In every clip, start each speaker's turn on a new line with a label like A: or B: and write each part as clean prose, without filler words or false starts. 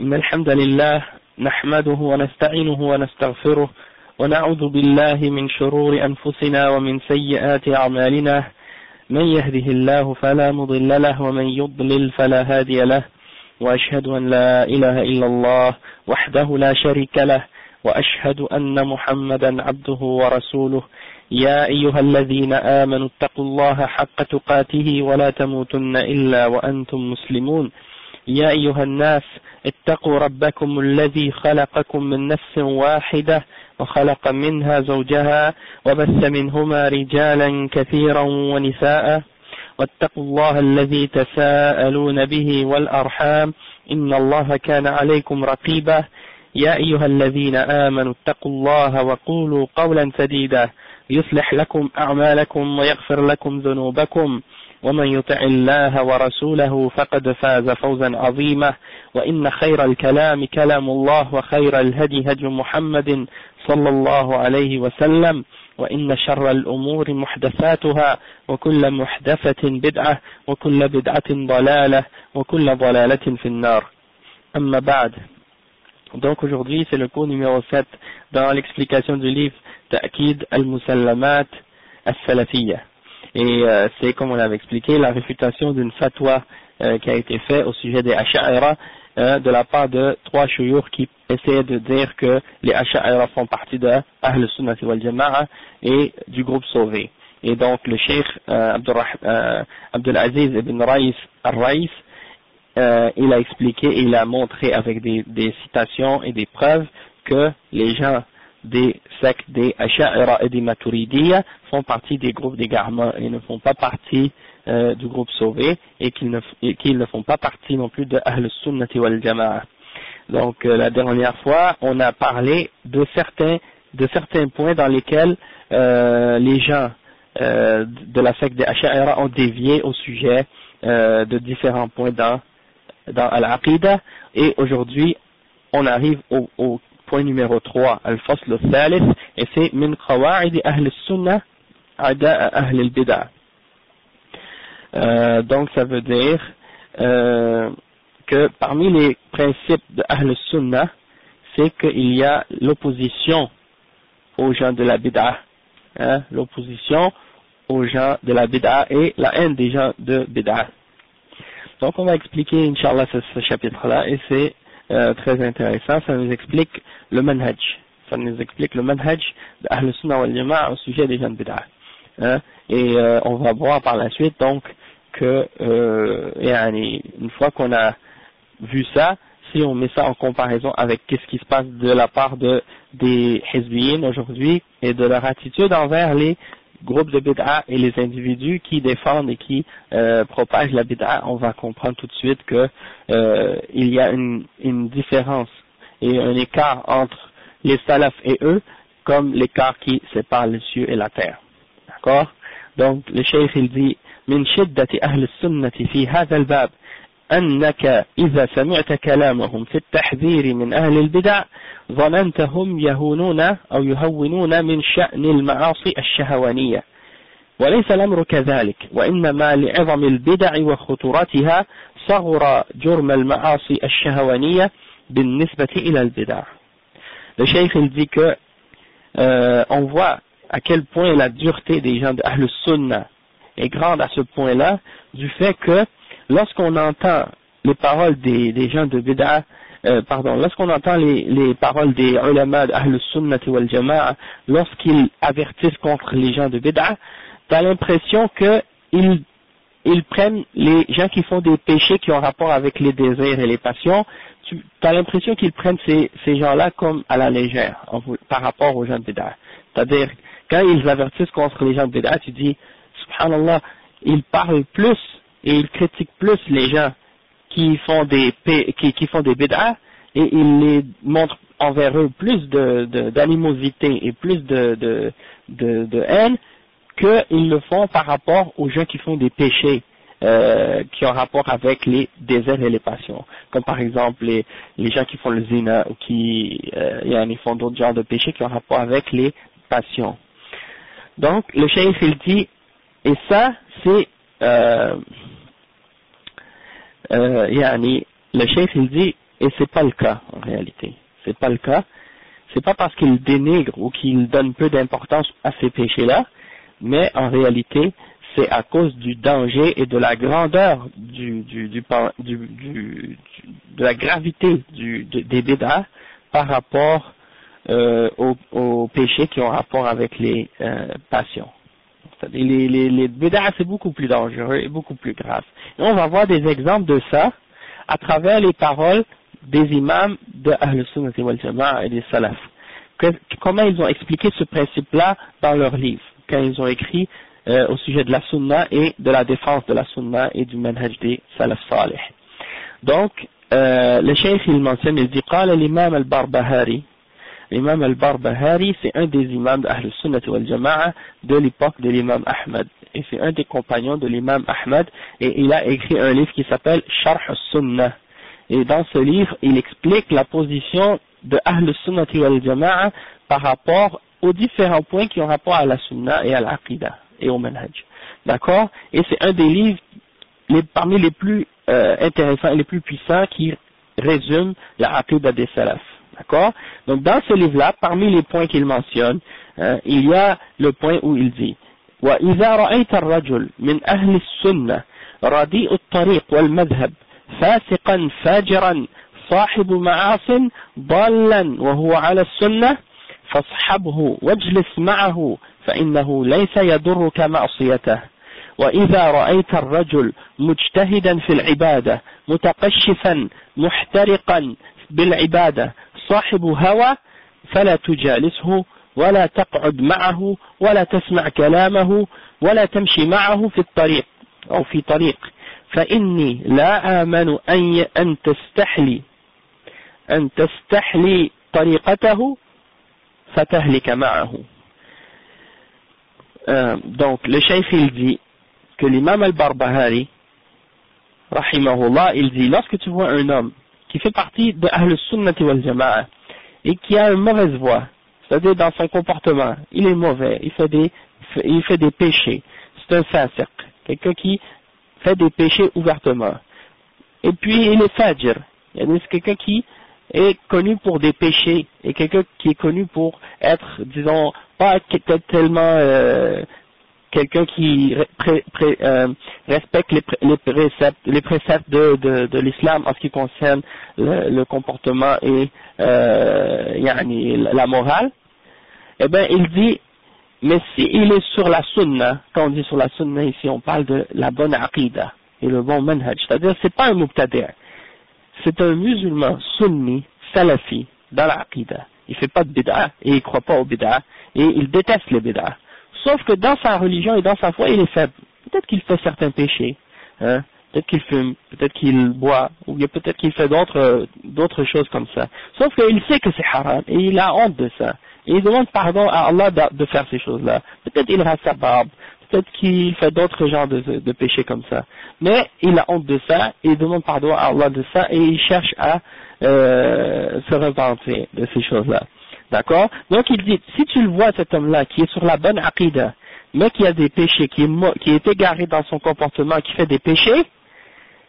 A: إن الحمد لله نحمده ونستعينه ونستغفره ونعوذ بالله من شرور أنفسنا ومن سيئات أعمالنا من يهده الله فلا مضل له ومن يضلل فلا هادي له وأشهد أن لا إله إلا الله وحده لا شريك له وأشهد أن محمدا عبده ورسوله يا أيها الذين آمنوا اتقوا الله حق تقاته ولا تموتن إلا وأنتم مسلمون يا أيها الناس اتقوا ربكم الذي خلقكم من نفس واحدة وخلق منها زوجها وبث منهما رجالا كثيرا ونساء واتقوا الله الذي تساءلون به والأرحام إن الله كان عليكم رقيبا يا أيها الذين آمنوا اتقوا الله وقولوا قولا سديدا يصلح لكم أعمالكم ويغفر لكم ذنوبكم ومن يطع الله ورسوله فقد فاز فوزا عظيما وإن خير الكلام كلام الله وخير الهدي هدي محمد صلى الله عليه وسلم وإن شر الأمور محدثاتها وكل محدثة بدعة وكل بدعة ضلالة وكل ضلالة في النار أما بعد. Donc aujourd'hui c'est le cours numéro 7 dans l'explication du livre Ta'kid al-Musallamat al-Salafiyya. Et c'est, comme on l'avait expliqué, la réfutation d'une fatwa qui a été faite au sujet des Ash'a'ira de la part de trois shuyukh qui essayaient de dire que les Ash'a'ira font partie de Ahl Sunnah wal Jama'a et du groupe sauvé. Et donc le cheikh Abdul Aziz ibn Raïs al-Raïs, il a expliqué et il a montré avec des citations et des preuves que les gens des sectes des Ash'a'ira et des Maturidiyya font partie des groupes d'égarement et ne font pas partie du groupe sauvé et qu'ils ne font pas partie non plus de Ahl Sunnati wal Jama'a. Donc la dernière fois on a parlé de certains points dans lesquels les gens de la secte des Ash'a'ira ont dévié au sujet de différents points dans Al-Aqidah, et aujourd'hui on arrive au point numéro 3, Al-Fasl al-Thalith, et c'est Min Qawa'id Ahl al-Sunnah A'da' Ahl al-Bid'ah. Donc ça veut dire que parmi les principes de Ahl al-Sunnah, c'est qu'il y a l'opposition aux gens de la Bid'ah, l'opposition aux gens de la Bid'ah et la haine des gens de Bid'ah. Donc on va expliquer, Inch'Allah, ce chapitre-là, et c'est très intéressant. Ça nous explique le manhaj. Ça nous explique le manhaj de Ahl Sunnah wal Jama'a au sujet des gens de Bid'ah. Et on va voir par la suite, donc, que une fois qu'on a vu ça, si on met ça en comparaison avec ce qui se passe de la part des Hizbiyin aujourd'hui et de leur attitude envers les groupes de bid'a et les individus qui défendent et qui propagent la bid'a, on va comprendre tout de suite que il y a une différence et un écart entre les salafs et eux, comme l'écart qui sépare les cieux et la terre. D'accord? Donc le cheikh il dit min shiddati ahli sunnati fi hadha al-bab أنك إذا سمعت كلامهم في التحذير من أهل البدع ظننتهم يهونون أو يهونون من شأن المعاصي الشهوانية، وليس الأمر كذلك، وإنما لعظم البدع وخطورتها صغر جرم المعاصي الشهوانية بالنسبة إلى البدع. Le cheikh il dit que on voit à quel point la dureté des gens de Ahl Sunnah est grande à ce point-là, du fait que lorsqu'on entend les paroles des gens de Bid'a, lorsqu'on entend les paroles des ulama d'Ahl Sunnah wal Jama'a, lorsqu'ils avertissent contre les gens de Bid'a, t'as l'impression qu'ils prennent les gens qui font des péchés qui ont rapport avec les désirs et les passions, t'as l'impression qu'ils prennent ces gens-là comme à la légère par rapport aux gens de Bid'a. C'est-à-dire, quand ils avertissent contre les gens de Bid'a, tu dis, subhanallah, ils parlent plus et ils critiquent plus les gens qui font des bid'ah, et ils les montrent envers eux plus d'animosité et plus de haine qu'ils le font par rapport aux gens qui font des péchés qui ont rapport avec les désirs et les passions, comme par exemple les gens qui font le zina ou qui font d'autres genres de péchés qui ont rapport avec les passions. Donc le cheikh il dit, et ça c'est le cheikh il dit et c'est pas le cas en réalité. C'est pas le cas. C'est pas parce qu'il dénigre ou qu'il donne peu d'importance à ces péchés-là, mais en réalité, c'est à cause du danger et de la grandeur de la gravité des bid'ah par rapport aux péchés qui ont rapport avec les passions. C'est-à-dire les bid'ah, c'est beaucoup plus dangereux et beaucoup plus grave. Et on va voir des exemples de ça à travers les paroles des imams de Ahl Sunnah wal Jama'a et des Salaf. Comment ils ont expliqué ce principe-là dans leurs livres, quand ils ont écrit au sujet de la Sunna et de la défense de la Sunna et du manhaj des Salaf Salih. Donc, le cheikh il mentionne, il dit, قال l'imam al-Barbahari. L'imam al-Barbahari, c'est un des imams d'Ahl Sunnah wal Jama'a de l'époque de l'imam Ahmad. Et c'est un des compagnons de l'imam Ahmad, et il a écrit un livre qui s'appelle Sharh al-Sunnah. Et dans ce livre, il explique la position de Ahl Sunnah wal Jama'a par rapport aux différents points qui ont rapport à la Sunna et à l'Aqidah et au manhaj. D'accord? Et c'est un des livres parmi les plus intéressants et les plus puissants qui résume l'Aqidah des Salaf. D'accord? Donc dans ce livre-là, parmi les points qu'il mentionne, il y a le point où il dit وَإِذَا رَأَيْتَ الرَّجُلَ مِنْ أَهْلِ السُّنَّةِ رَدِيءُ الطَّرِيقِ وَالْمَذْهَبِ فاسقا فاجرا صاحب معاصٍ ضالا وهو على السنة فاصحبه واجلس معه فإنه ليس يضرك معصيته. وإذا رأيت الرجل مجتهدا في العبادة متقشفا محترقا بالعبادة صاحب هوى فلا تجالسه ولا تقعد معه ولا تسمع كلامه ولا تمشي معه في الطريق أو في طريق فإني لا آمن أن تستحلي طريقته فتهلك معه. Donc le cheikh il dit que l'imam al-Barbahari rahimahullah, il dit, lorsque tu vois un homme qui fait partie de Ahl Sunnah wal Jama'a et qui a une mauvaise voie, c'est-à-dire dans son comportement, il est mauvais, il fait des péchés, c'est un fasiq, quelqu'un qui fait des péchés ouvertement, et puis il est fajr, c'est quelqu'un qui est connu pour des péchés, et quelqu'un qui est connu pour être, disons, pas tellement quelqu'un qui respecte les préceptes de l'islam en ce qui concerne le comportement et la morale. Eh bien, il dit, mais s'il est sur la sunna, quand on dit sur la sunna ici, on parle de la bonne aqidah et le bon manhaj, c'est-à-dire c'est pas un mubtadi', c'est un musulman sunni, salafi, dans l'aqidah. Il fait pas de bid'a et il croit pas au bid'a et il déteste les bid'a. Sauf que dans sa religion et dans sa foi, il est faible. Peut-être qu'il fait certains péchés, hein, peut-être qu'il fume, peut-être qu'il boit, ou peut-être qu'il fait d'autres choses comme ça. Sauf qu'il sait que c'est haram et il a honte de ça. Et il demande pardon à Allah de faire ces choses-là. Peut-être qu'il rase sa barbe, peut-être qu'il fait d'autres genres de péchés comme ça. Mais il a honte de ça et il demande pardon à Allah de ça et il cherche à se repentir de ces choses-là. D'accord? Donc il dit, si tu le vois cet homme-là qui est sur la bonne aqidah, mais qui a des péchés, qui est égaré dans son comportement, qui fait des péchés,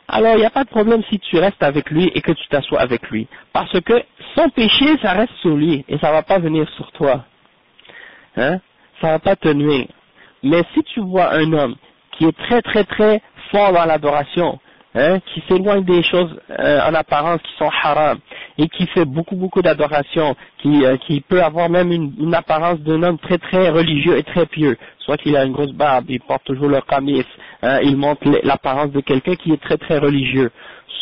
A: alors il n'y a pas de problème si tu restes avec lui et que tu t'assois avec lui. Parce que son péché, ça reste sur lui et ça ne va pas venir sur toi. Hein? Ça ne va pas te nuire. Mais si tu vois un homme qui est très très très fort dans l'adoration, hein, qui s'éloigne des choses en apparence qui sont haram et qui fait beaucoup d'adoration, qui peut avoir même une apparence d'un homme très très religieux et très pieux, soit qu'il a une grosse barbe, il porte toujours le qamis, hein, il montre l'apparence de quelqu'un qui est très très religieux,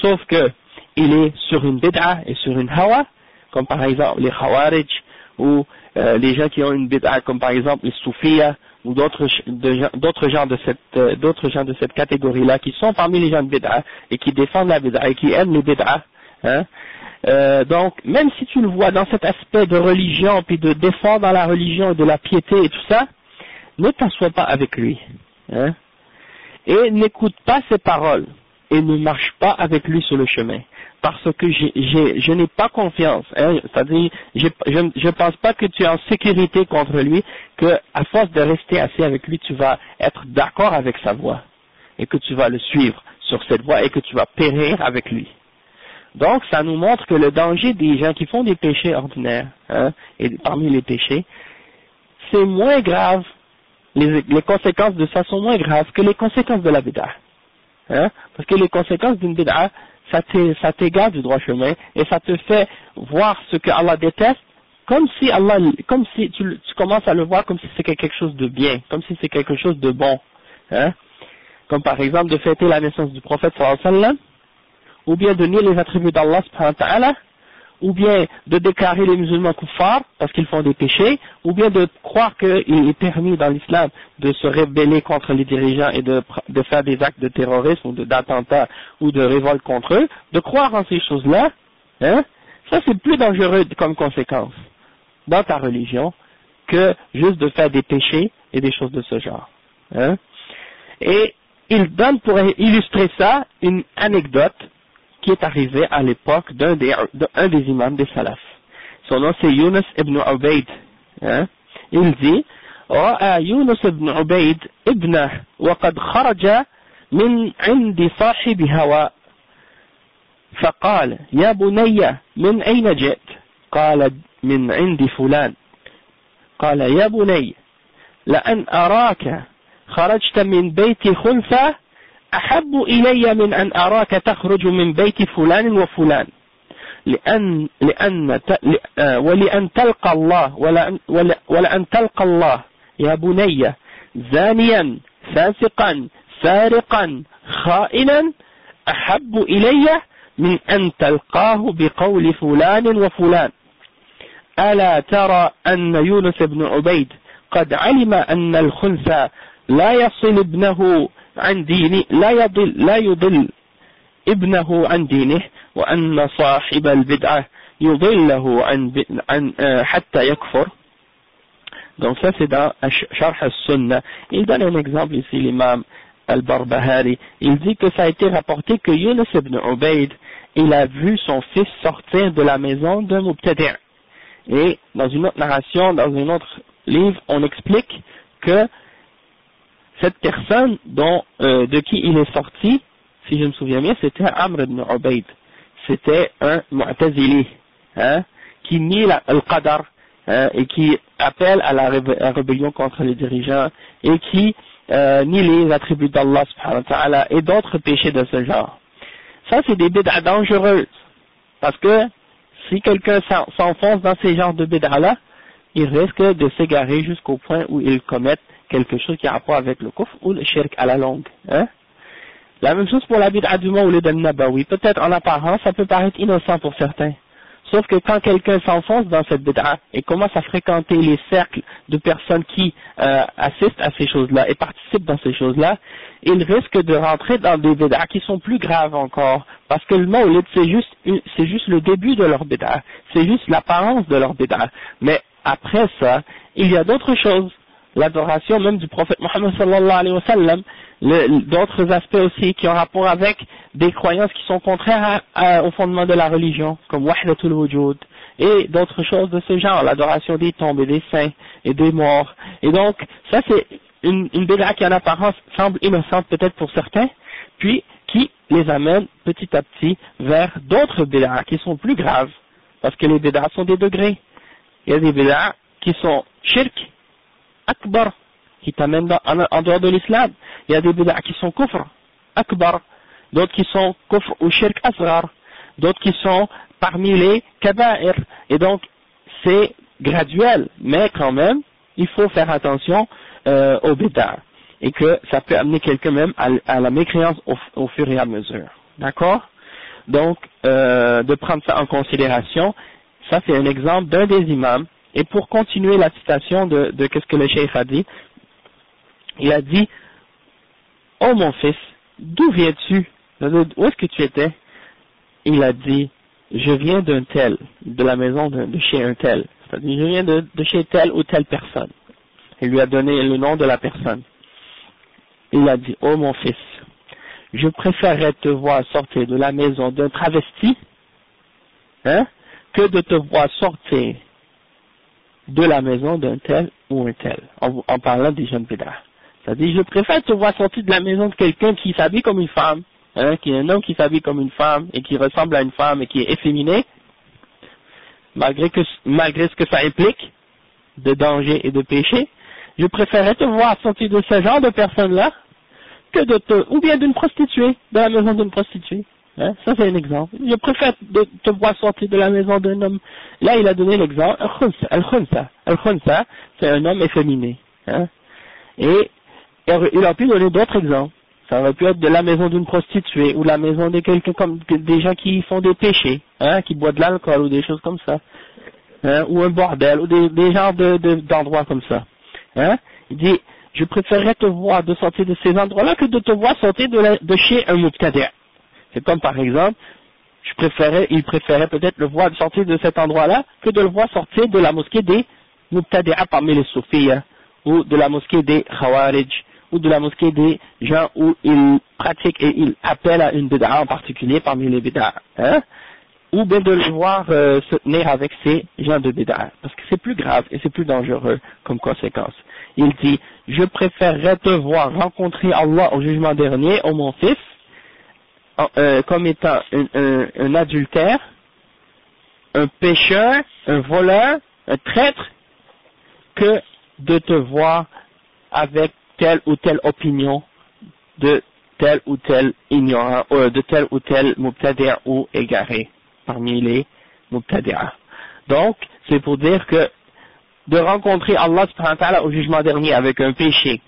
A: sauf que il est sur une bid'a et sur une hawa, comme par exemple les khawarij ou les gens qui ont une bid'a comme par exemple les soufiyas ou d'autres gens de cette catégorie-là qui sont parmi les gens de bid'a et qui défendent la bid'a et qui aiment les bid'a, hein. Donc même si tu le vois dans cet aspect de religion puis de défendre dans la religion et de la piété et tout ça, ne t'assois pas avec lui, hein, et n'écoute pas ses paroles et ne marche pas avec lui sur le chemin, parce que je n'ai pas confiance, hein, c'est-à-dire je pense pas que tu es en sécurité contre lui, que à force de rester assis avec lui tu vas être d'accord avec sa voie et que tu vas le suivre sur cette voie et que tu vas périr avec lui. Donc ça nous montre que le danger des gens qui font des péchés ordinaires, hein, et parmi les péchés, c'est moins grave, les conséquences de ça sont moins graves que les conséquences de la bid'a. Hein, parce que les conséquences d'une bid'a, ça t'égare du droit chemin et ça te fait voir ce que Allah déteste comme si tu commences à le voir comme si c'est quelque chose de bien, comme si c'est quelque chose de bon. Hein, comme par exemple de fêter la naissance du prophète sallallahu alayhi wa sallam, ou bien de nier les attributs d'Allah subhanahu wa ta'ala, ou bien de déclarer les musulmans kuffars parce qu'ils font des péchés, ou bien de croire qu'il est permis dans l'islam de se rebeller contre les dirigeants et de faire des actes de terrorisme ou d'attentats ou de révolte contre eux, de croire en ces choses-là, hein, ça c'est plus dangereux comme conséquence dans ta religion que juste de faire des péchés et des choses de ce genre. Hein. Et il donne pour illustrer ça une anecdote qui est arrivé à l'époque d'un des imams des salafs. Son nom c'est Yunus ibn Ubayd. Hein? Il dit رأى يونس بن عبيد ابنه وقد خرج من عند صاحب هوى فقال يا بني من أين جئت؟ قال من عند فلان. قال يا بني لأن أراك خرجت من بيت خلفة أحب إلي من أن أراك تخرج من بيت فلان وفلان ولأن تلقى الله ولأن تلقى الله يا بني زانيا فاسقا سارقا خائنا أحب إلي من أن تلقاه بقول فلان وفلان. ألا ترى أن يونس بن عبيد قد علم أن الخنثى لا يصل ابنه عن دينه لا يضل ابنه عن دينه وأن صاحب البدعة يضله عن حتى يكفر. Donc ça c'est dans Sharh al-Sunnah. Il donne un exemple ici, l'imam al-Barbahari. Il dit que ça a été rapporté que Yunus ibn Ubayd, il a vu son fils sortir de la maison d'un mubtadi'. Et dans une autre narration, dans un autre livre, on explique que cette personne de qui il est sorti, si je me souviens bien, c'était Amr ibn Ubayd. C'était un Mu'tazili, hein, qui nie le Qadar, et qui appelle à la rébellion contre les dirigeants et qui nie les attributs d'Allah subhanahu wa ta'ala et d'autres péchés de ce genre. Ça c'est des bid'ah dangereuses, parce que si quelqu'un s'enfonce dans ces genres de bid'ah-là, il risque de s'égarer jusqu'au point où il commette quelque chose qui a rapport avec le kufr ou le shirk à la longue. Hein? La même chose pour la bid'a du Mawlid al-Nabawi. Peut-être en apparence, ça peut paraître innocent pour certains. Sauf que quand quelqu'un s'enfonce dans cette bid'a et commence à fréquenter les cercles de personnes qui assistent à ces choses-là et participent dans ces choses-là, il risque de rentrer dans des bid'a qui sont plus graves encore. Parce que le Mawlid, c'est juste le début de leur bid'a. C'est juste l'apparence de leur bid'a. Mais après ça, il y a d'autres choses. L'adoration même du prophète Mohammed sallallahu alayhi wa sallam, d'autres aspects aussi qui ont rapport avec des croyances qui sont contraires au fondement de la religion, comme wahdatul wujud, et d'autres choses de ce genre, l'adoration des tombes et des saints et des morts. Et donc, ça c'est une bid'a qui en apparence semble innocente peut-être pour certains, puis qui les amène petit à petit vers d'autres bid'a qui sont plus graves, parce que les bid'a sont des degrés. Il y a des bid'a qui sont shirk akbar, qui t'amènent en dehors de l'islam. Il y a des bid'a qui sont kufr akbar, d'autres qui sont kufr ou shirk asghar, d'autres qui sont parmi les kaba'ir. Et donc c'est graduel, mais quand même il faut faire attention aux bid'a, et que ça peut amener quelqu'un même à la mécréance au fur et à mesure. D'accord? Donc de prendre ça en considération. Ça c'est un exemple d'un des imams. Et pour continuer la citation de qu'est-ce que le cheikh a dit, il a dit: oh mon fils, d'où viens-tu? Où est-ce que tu étais? Il a dit: je viens d'un tel, de la maison de chez un tel. C'est-à-dire, je viens de chez telle ou telle personne. Il lui a donné le nom de la personne. Il a dit: oh mon fils, je préférerais te voir sortir de la maison d'un travesti, hein, que de te voir sortir de la maison d'un tel ou un tel, en parlant des jeunes bid'ah. C'est-à-dire, je préfère te voir sortir de la maison de quelqu'un qui s'habille comme une femme, hein, qui est un homme qui s'habille comme une femme et qui ressemble à une femme et qui est efféminé, malgré ce que ça implique de danger et de péché, je préférerais te voir sortir de ce genre de personne-là ou bien d'une prostituée, de la maison d'une prostituée. Hein, ça c'est un exemple. Je préfère te voir sortir de la maison d'un homme. Là il a donné l'exemple, Al-Khunsa, c'est un homme efféminé. Hein, et il a pu donner d'autres exemples. Ça aurait pu être de la maison d'une prostituée ou la maison de quelqu'un comme des gens qui font des péchés, hein, qui boivent de l'alcool ou des choses comme ça, hein, ou un bordel ou des genres d'endroits comme ça. Hein. Il dit, je préférerais te voir de sortir de ces endroits-là que de te voir sortir de chez un mubtadi'. C'est comme par exemple, il préférait peut-être le voir sortir de cet endroit-là que de le voir sortir de la mosquée des mubtadi'a parmi les soufis, ou de la mosquée des khawarij, ou de la mosquée des gens où ils pratiquent et ils appellent à une bid'a en particulier parmi les bid'a, hein, ou bien de le voir se tenir avec ces gens de bid'a, parce que c'est plus grave et c'est plus dangereux comme conséquence. Il dit, je préférerais te voir rencontrer Allah au jugement dernier, ô mon fils, comme étant un adultère, un pécheur, un voleur, un traître, que de te voir avec telle ou telle opinion de tel ou tel ignorant, de tel ou tel mubtadi' ou égaré parmi les mubtadi'a. Donc, c'est pour dire que de rencontrer Allah subhanahu wa ta'ala au jugement dernier avec un péché,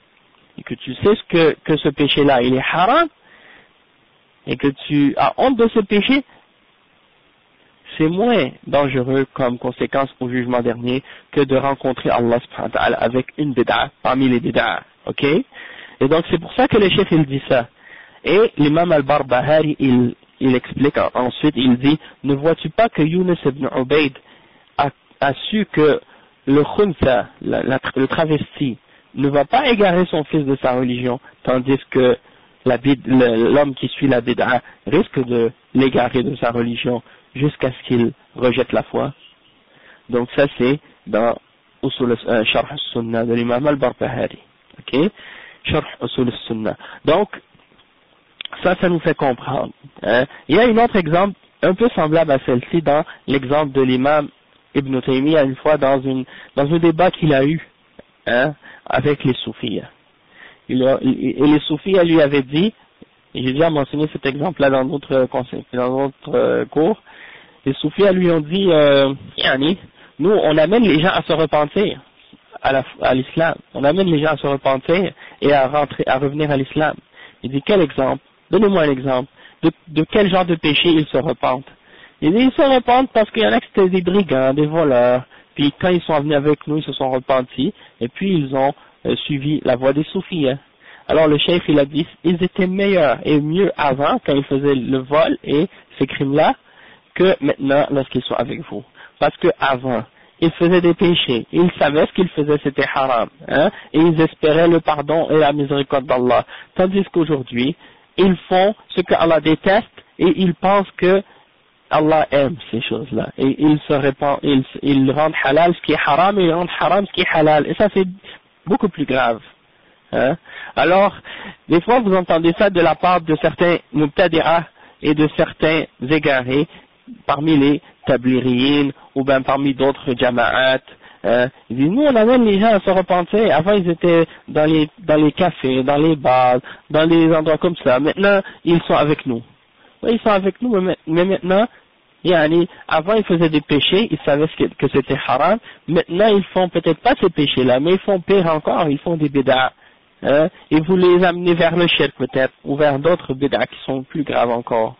A: et que tu sais que ce péché-là, il est haram, et que tu as honte de ce péché, c'est moins dangereux comme conséquence au jugement dernier que de rencontrer Allah subhanahu wa ta'ala avec une bid'a parmi les bid'a, ok? Et donc c'est pour ça que le chef il dit ça. Et l'imam al-Barbahari il explique ensuite, il dit, ne vois-tu pas que Yunus ibn Ubayd a su que le khunsa, le travesti, ne va pas égarer son fils de sa religion, tandis que l'homme qui suit la bid'a risque de l'égarer de sa religion jusqu'à ce qu'il rejette la foi. Donc ça c'est dans Sharh al-Sunnah de l'imam al-Barbahari. Ok, Sharh al-Sunnah. Donc ça nous fait comprendre. Hein. Il y a un autre exemple un peu semblable à celle-ci dans l'exemple de l'imam Ibn Taymiyyah une fois dans un débat qu'il a eu, hein, avec les soufis. Et les soufis lui avaient dit, et j'ai déjà mentionné cet exemple-là dans d'autres cours, les soufis lui ont dit, nous on amène les gens à se repentir à l'islam, on amène les gens à se repentir et à revenir à l'islam. Il dit, quel exemple? Donnez-moi un exemple. De quel genre de péché ils se repentent? Il dit, ils se repentent parce qu'il y en a qui étaient des brigands, des voleurs, puis quand ils sont venus avec nous, ils se sont repentis, et puis ils ont suivi la voie des soufis. Hein. Alors le cheikh il a dit, ils étaient meilleurs et mieux avant quand ils faisaient le vol et ces crimes-là que maintenant lorsqu'ils sont avec vous. Parce que avant, ils faisaient des péchés, ils savaient ce qu'ils faisaient c'était haram, hein, et ils espéraient le pardon et la miséricorde d'Allah. Tandis qu'aujourd'hui, ils font ce que Allah déteste et ils pensent que Allah aime ces choses-là. Et ils se répandent, ils rendent halal ce qui est haram et ils rendent haram ce qui est halal. Et ça c'est beaucoup plus grave. Hein? Alors, des fois vous entendez ça de la part de certains mubtadi'a et de certains égarés parmi les tabliriyin ou bien parmi d'autres jama'at. Ils disent, nous on amène les gens à se repentir. Avant ils étaient dans les cafés, dans les bars, dans les endroits comme ça. Maintenant ils sont avec nous. Oui, ils sont avec nous, mais maintenant, avant ils faisaient des péchés, ils savaient que c'était haram. Maintenant ils font peut-être pas ces péchés-là, mais ils font pire encore, ils font des bid'a. Hein, et vous les amenez vers le shirk peut-être, ou vers d'autres bid'a qui sont plus graves encore.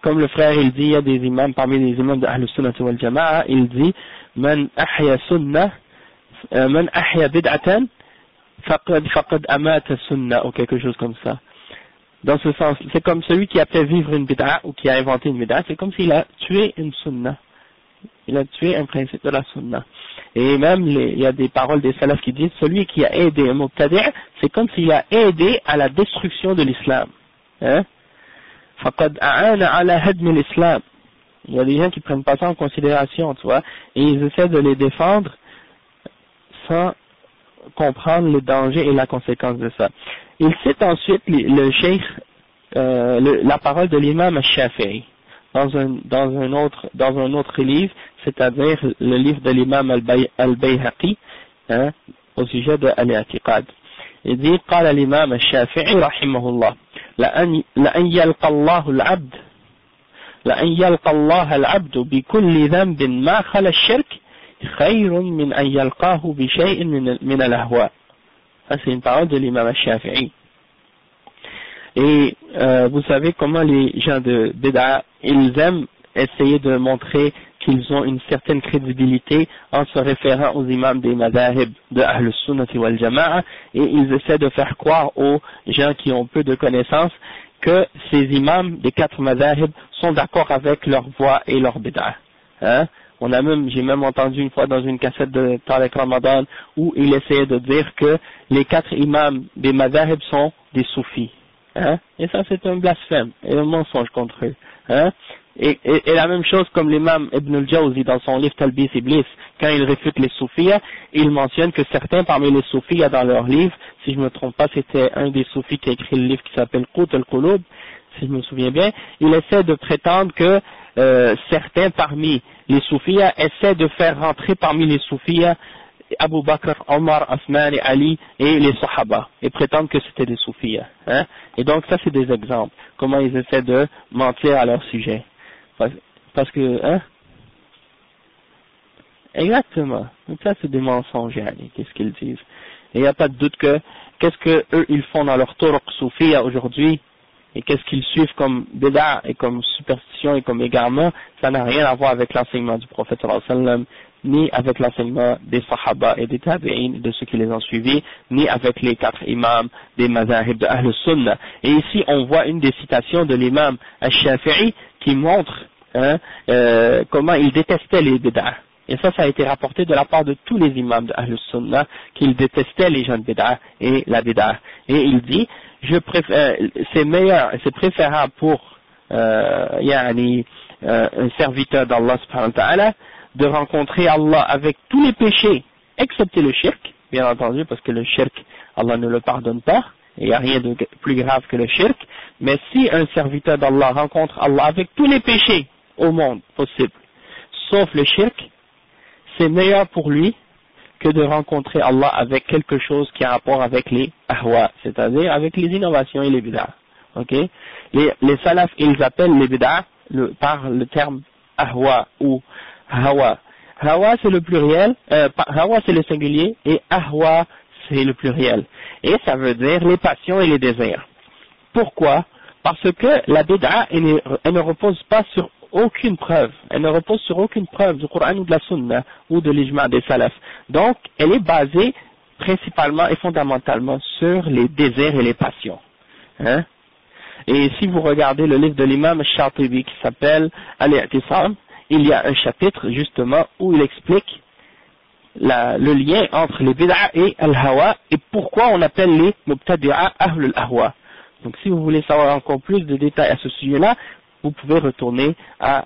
A: Comme le frère il dit, il y a des imams, parmi les imams de Ahl Sunnah wal Jama'a, il dit, Man ahya sunnah, man ahya bid'atan, faqad amata sunnah, ou quelque chose comme ça. Dans ce sens, c'est comme celui qui a fait vivre une bid'a, ou qui a inventé une bid'a, c'est comme s'il a tué une sunnah. Il a tué un principe de la sunnah. Et même, il y a des paroles des salafs qui disent, celui qui a aidé un mubtadi', c'est comme s'il a aidé à la destruction de l'islam. Hein? فَقَدْ أَعَانَ عَلَى هَدْمِ الْإِسْلَامِ. Il y a des gens qui prennent pas ça en considération, tu vois, et ils essaient de les défendre sans comprendre le danger et la conséquence de ça. Il cite ensuite le cheikh la parole de l'imam al-Shafi'i dans un autre livre, c'est-à-dire le livre de l'imam al-Bayhaqi, hein, au sujet de al-i'tiqad. Il dit قال الإمام الشافعي رحمه الله لأن يلقى الله العبد بكل ذنب ما خلا الشرك خير من أن يلقاه بشيء من الأهواء. Ça c'est une parole de l'imam al-Shafi'i. Et vous savez comment les gens de Bid'a, ils aiment essayer de montrer qu'ils ont une certaine crédibilité en se référant aux imams des madhahib de Ahl Sunnati wal Jama'a, et ils essaient de faire croire aux gens qui ont peu de connaissances que ces imams des 4 madhahib sont d'accord avec leur voix et leur bid'a. Hein? J'ai même entendu une fois dans une cassette de Tariq Ramadan où il essayait de dire que les 4 imams des madhahib sont des soufis. Hein? Et ça c'est un blasphème et un mensonge contre eux. Hein? Et la même chose comme l'imam Ibn al-Jawzi dans son livre Talbis Iblis, quand il réfute les soufis, il mentionne que certains parmi les soufis dans leur livre, si je ne me trompe pas, c'était un des soufis qui a écrit le livre qui s'appelle Qut al-Qulub, si je me souviens bien, il essaie de prétendre que certains parmi les soufis essaient de faire rentrer parmi les soufis Abu Bakr, Omar, Osman et Ali et les Sahaba, et prétendent que c'était des soufis. Hein? Et donc ça c'est des exemples, comment ils essaient de mentir à leur sujet. Parce que, hein? Exactement. Donc ça c'est des mensonges, qu'est-ce qu'ils disent. Et il n'y a pas de doute que, qu'est-ce que eux ils font dans leur turuq soufia aujourd'hui, et qu'est-ce qu'ils suivent comme bid'a et comme superstition et comme égarement, ça n'a rien à voir avec l'enseignement du prophète sallallahu alayhi wa sallam, ni avec l'enseignement des sahaba et des tabi'in, de ceux qui les ont suivis, ni avec les 4 imams des mazahib de Ahl Sunnah. Et ici, on voit une des citations de l'imam al-Shafi'i qui montre comment il détestait les bid'ah. Et ça a été rapporté de la part de tous les imams de Ahl Sunnah, qu'ils détestaient les gens de bid'ah et la bid'ah. Et il dit, c'est meilleur, c'est préférable pour un serviteur d'Allah subhanahu wa ta'ala de rencontrer Allah avec tous les péchés, excepté le shirk, bien entendu, parce que le shirk, Allah ne le pardonne pas, et il n'y a rien de plus grave que le shirk, mais si un serviteur d'Allah rencontre Allah avec tous les péchés au monde possible, sauf le shirk, c'est meilleur pour lui que de rencontrer Allah avec quelque chose qui a rapport avec les ahwa, c'est-à-dire avec les innovations et les bid'ah. Okay? Les salafs, ils appellent les bid'ah par le terme ahwa ou hawa. Hawa c'est le pluriel, hawa c'est le singulier et ahwa c'est le pluriel. Et ça veut dire les passions et les désirs. Pourquoi? Parce que la bid'a, elle ne repose pas sur aucune preuve. Elle ne repose sur aucune preuve du Coran ou de la Sunna ou de l'ijma' des salafs. Donc, elle est basée principalement et fondamentalement sur les désirs et les passions. Hein? Et si vous regardez le livre de l'imam Shatibi qui s'appelle Al-I'tisam, il y a un chapitre justement où il explique le lien entre les bid'a et al-hawa et pourquoi on appelle les mubtadi'a ahlul ahwa. Donc si vous voulez savoir encore plus de détails à ce sujet-là, vous pouvez retourner à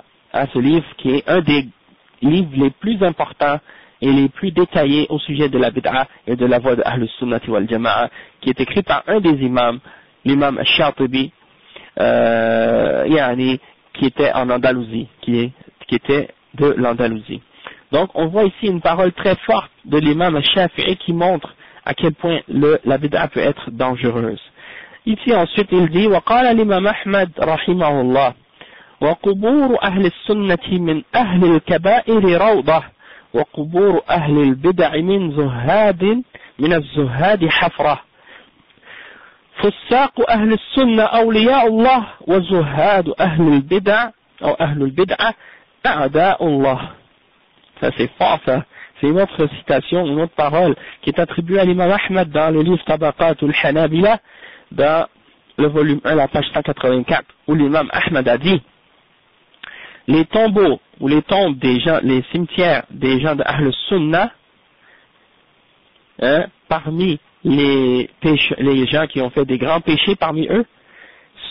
A: ce livre qui est un des livres les plus importants et les plus détaillés au sujet de la bid'a et de la voie de Ahl Sunnati wal Jama'a, qui est écrit par un des imams, l'imam Shatibi, qui était en Andalousie, qui était de l'Andalousie. Donc on voit ici une parole très forte de l'imam Shafi'i qui montre à quel point la bid'a peut être dangereuse. Ici ensuite il dit وقال الإمام أحمد رحمه الله وقبور أهل السنة من أهل الكبائر روضة وقبور أهل البدع من الزهاد حفرة فساق أهل السنة أولياء الله وزهاد أهل البدع أو أهل البدعة أعداء الله. Ça c'est fort ça. C'est une autre citation, une autre parole qui est attribuée à l'imam Ahmad dans le livre Tabaqatul Hanabila, dans le volume 1, la page 184, où l'imam Ahmad a dit les tombeaux ou les tombes des gens, les cimetières des gens de Ahl Sunnah, parmi les gens qui ont fait des grands péchés parmi eux,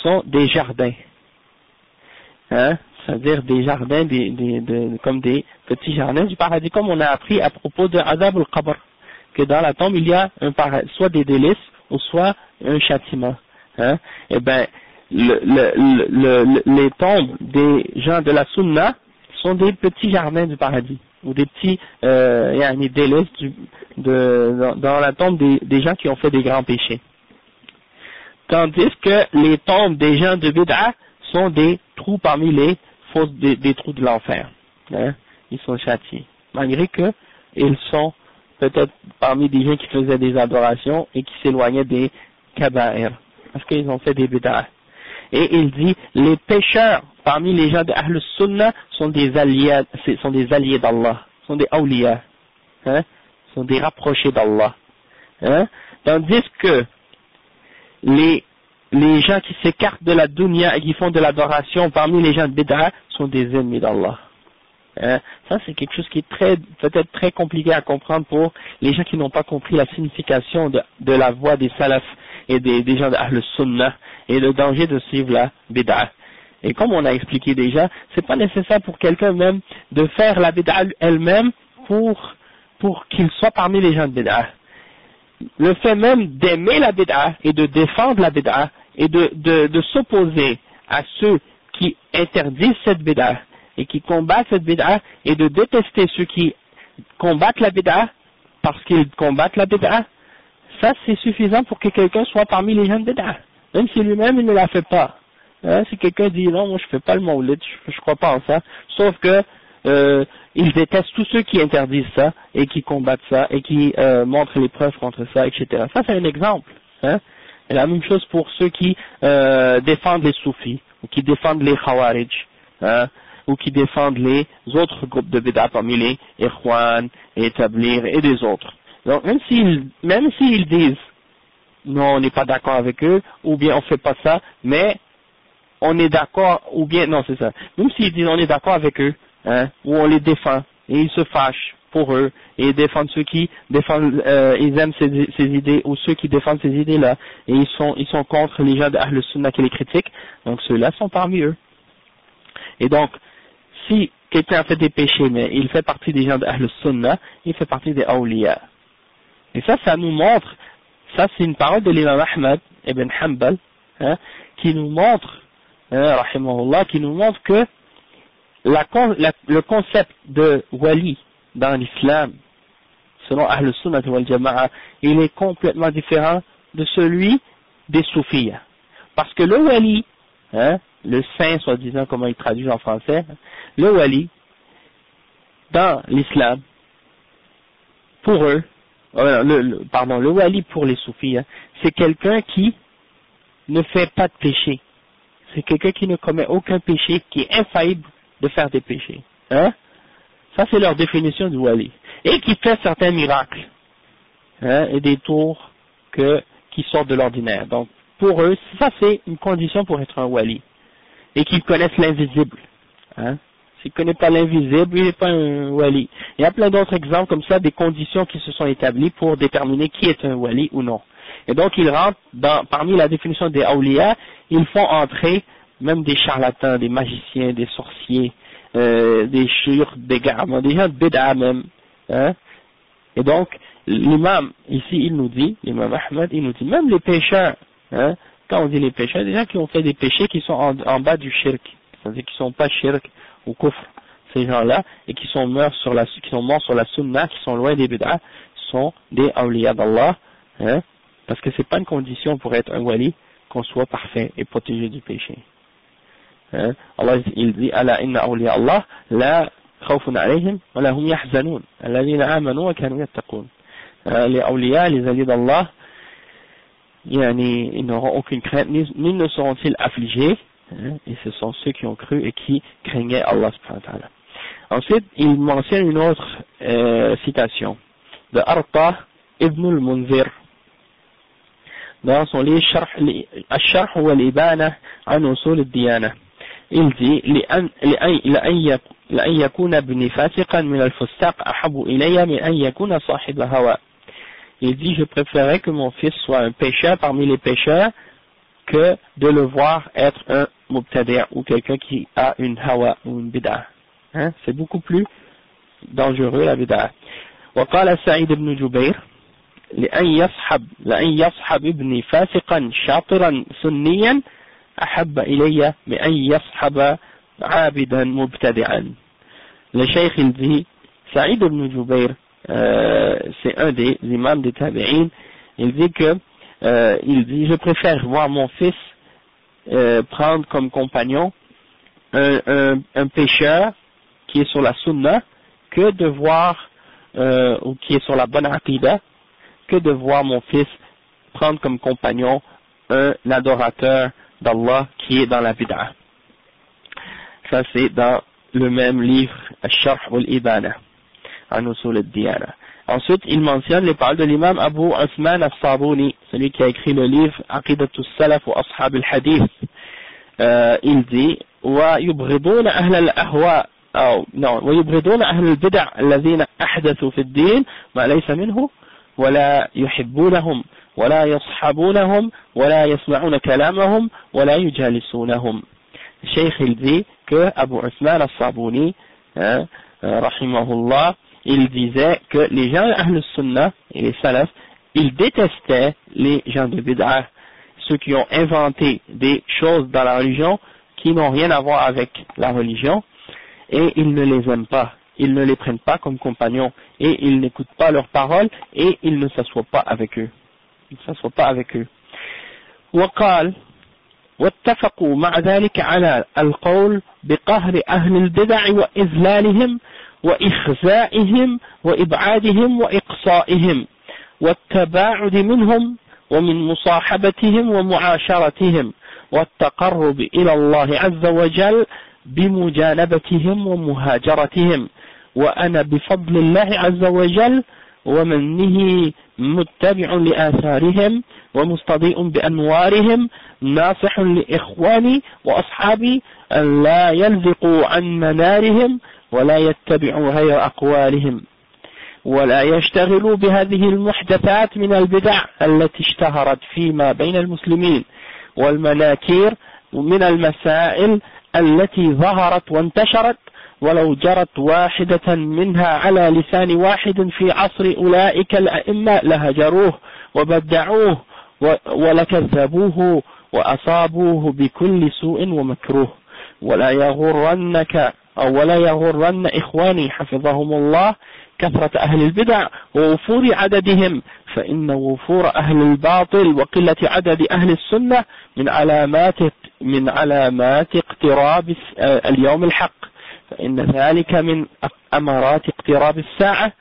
A: sont des jardins. C'est-à-dire des jardins, comme des petits jardins du paradis, comme on a appris à propos de Adab al-Qabr, que dans la tombe il y a soit des délices ou soit un châtiment. Et ben, les tombes des gens de la Sunna sont des petits jardins du paradis, ou des petits délices dans la tombe des gens qui ont fait des grands péchés. Tandis que les tombes des gens de Bid'a sont des trous parmi les fausses, des trous de l'enfer. Hein? Ils sont châtiés. Malgré que ils sont peut-être parmi des gens qui faisaient des adorations et qui s'éloignaient des kaba'ir. Parce qu'ils ont fait des Bid'a. Et il dit, les pécheurs parmi les gens de Ahl Sunnah sont des alliés d'Allah, sont des awliya, hein, sont des rapprochés d'Allah. Hein, tandis que les gens qui s'écartent de la dunya et qui font de l'adoration parmi les gens de Bid'a sont des ennemis d'Allah. Hein, ça c'est quelque chose qui est peut-être très compliqué à comprendre pour les gens qui n'ont pas compris la signification de la voie des salafs et des gens de Ahl Sunnah et le danger de suivre la Bid'a. Et comme on a expliqué déjà, c'est pas nécessaire pour quelqu'un même de faire la Bid'a elle-même pour qu'il soit parmi les gens de Bid'a. Le fait même d'aimer la Bid'a et de défendre la Bid'a et de s'opposer à ceux qui interdisent cette Bid'a et qui combattent cette Bid'a et de détester ceux qui combattent la Bid'a parce qu'ils combattent la Bid'a, ça c'est suffisant pour que quelqu'un soit parmi les gens de Bid'a, même si lui-même il ne la fait pas. Hein, si quelqu'un dit non, moi je fais pas le mawlid, je crois pas en ça, sauf que il déteste tous ceux qui interdisent ça et qui combattent ça et qui montrent les preuves contre ça, etc. Ça c'est un exemple. Hein. Et la même chose pour ceux qui défendent les soufis ou qui défendent les khawarij, hein, ou qui défendent les autres groupes de bid'a parmi les ikhwan et tablir et des autres. Donc même s'ils disent non, on n'est pas d'accord avec eux, ou bien on fait pas ça, mais on est d'accord, ou bien, non c'est ça, même s'ils disent on est d'accord avec eux, hein, ou on les défend, et ils se fâchent pour eux, et ils défendent ceux qui défendent, ils aiment ces idées, ou ceux qui défendent ces idées-là, et ils sont contre les gens de Ahl Sunnah qui les critiquent, donc ceux-là sont parmi eux. Et donc, si quelqu'un a fait des péchés, mais il fait partie des gens de Ahl Sunnah, il fait partie des awliya. Et ça nous montre, ça c'est une parole de l'imam Ahmad ibn Hanbal, hein, qui nous montre, rahimahullah, qui nous montre que le concept de wali dans l'islam, selon Ahl Sunnah wal Jama'a, il est complètement différent de celui des soufis. Parce que le wali, hein, le saint, soi-disant, comment il traduit en français, le wali, dans l'islam, pour eux, le wali pour les soufis, hein, c'est quelqu'un qui ne fait pas de péché. C'est quelqu'un qui ne commet aucun péché, qui est infaillible de faire des péchés. Hein? Ça, c'est leur définition du wali. Et qui fait certains miracles, hein, et des tours qui sortent de l'ordinaire. Donc, pour eux, ça, c'est une condition pour être un wali. Et qu'ils connaissent l'invisible. Hein? S'il ne connaît pas l'invisible, il n'est pas un wali. Il y a plein d'autres exemples comme ça, des conditions qui se sont établies pour déterminer qui est un wali ou non. Et donc, ils rentrent parmi la définition des awliya, ils font entrer même des charlatans, des magiciens, des sorciers, des shirks, des garments, des gens de bid'a même. Hein? Et donc, l'imam, ici, il nous dit, l'imam Ahmad, il nous dit, même les pécheurs, hein, quand on dit les pécheurs, des gens qui ont fait des péchés qui sont en bas du shirk, c'est-à-dire qui ne sont pas shirk ou kufr, ces gens-là, et qui sont morts sur la sunna, qui sont loin des bid'a, sont des awliya d'Allah, hein, parce que c'est pas une condition pour être un wali qu'on soit parfait et protégé du péché. Hein? Allah, il dit, ala inna awliya Allah la khawfun alayhim wa la hum yahzanun alladhina amanu wa kanu yattaqun. Les awliya, les alliés d'Allah, ils n'auront aucune crainte, ni ne seront-ils affligés, hein? Et ce sont ceux qui ont cru et qui craignaient Allah subhanahu wa ta'ala. Ensuite, il mentionne une autre citation de Arta ibn al-Munzir dans son livre Al-Sharh wa al-Ibana an usul al-Diyana. Il dit لأن يكون ابني فاسقا من الفساق أحب إلي من أن يكون صاحب هوى. Il dit, je préférerais que mon fils soit un pécheur parmi les pécheurs que de le voir être un mubtadi' ou quelqu'un qui a une hawa ou une bid'a. Hein? C'est beaucoup plus dangereux la bid'a. وقال سعيد بن جبير لأن يصحب ابني فاسقا شاطرا سنيا أحب إلي من أن يصحب عابدا مبتدعا. Le cheikh il dit, Saïd ibn Jubayr, c'est un des imams des tabi'in, il dit que, je préfère voir mon fils prendre comme compagnon un pécheur qui est sur la sunna que de voir, ou qui est sur la bonne aqidah, que de voir mon fils prendre comme compagnon un adorateur d'Allah qui est dans la bid'ah. Ça c'est dans le même livre, Al-Sharh wal-Ibana, an Usul al-Diyana. Ensuite, il mentionne les paroles de l'imam Abu Uthman al-Sabuni, celui qui a écrit le livre Aqidatus Salaf wa Ashab al-Hadith. Il dit, ويبغضون أهل الأهواء أو ويبغضون أهل البدع الذين أحدثوا في الدين ما ليس منه ولا يحبونهم ولا يصحبونهم ولا يسمعون كلامهم ولا يجالسونهم. Cheikh il dit que Abu Uthman al-Sabuni, rahimahullah, il disait que les gens Ahl al-Sunnah et les Salaf, ils détestaient les gens de Bid'ah, ceux qui ont inventé des choses dans la religion qui n'ont rien à voir avec la religion, et ils ne les aiment pas, ils ne les prennent pas comme compagnons, et ils n'écoutent pas leurs paroles, et ils ne s'assoient pas avec eux. Ils ne s'assoient pas avec eux. وقال واتفقوا مع ذلك على القول بقهر أهل البدع وإذلالهم وإخزائهم وإبعادهم وإقصائهم والتباعد منهم ومن مصاحبتهم ومعاشرتهم والتقرب إلى الله عز وجل بمجانبتهم ومهاجرتهم وأنا بفضل الله عز وجل ومنه متبع لآثارهم ومستضيء بأنوارهم ناصح لإخواني وأصحابي أن لا يلزقوا عن منارهم ولا يتبعوا غير أقوالهم ولا يشتغلوا بهذه المحدثات من البدع التي اشتهرت فيما بين المسلمين والمناكير من المسائل التي ظهرت وانتشرت ولو جرت واحدة منها على لسان واحد في عصر أولئك الأئمة لهجروه وبدعوه ولكذبوه وأصابوه بكل سوء ومكروه ولا يغرن إخواني حفظهم الله كثرة أهل البدع ووفور عددهم فإن وفور أهل الباطل وقلة عدد أهل السنة من علامات اقتراب اليوم الحق فإن ذلك من أمارات اقتراب الساعة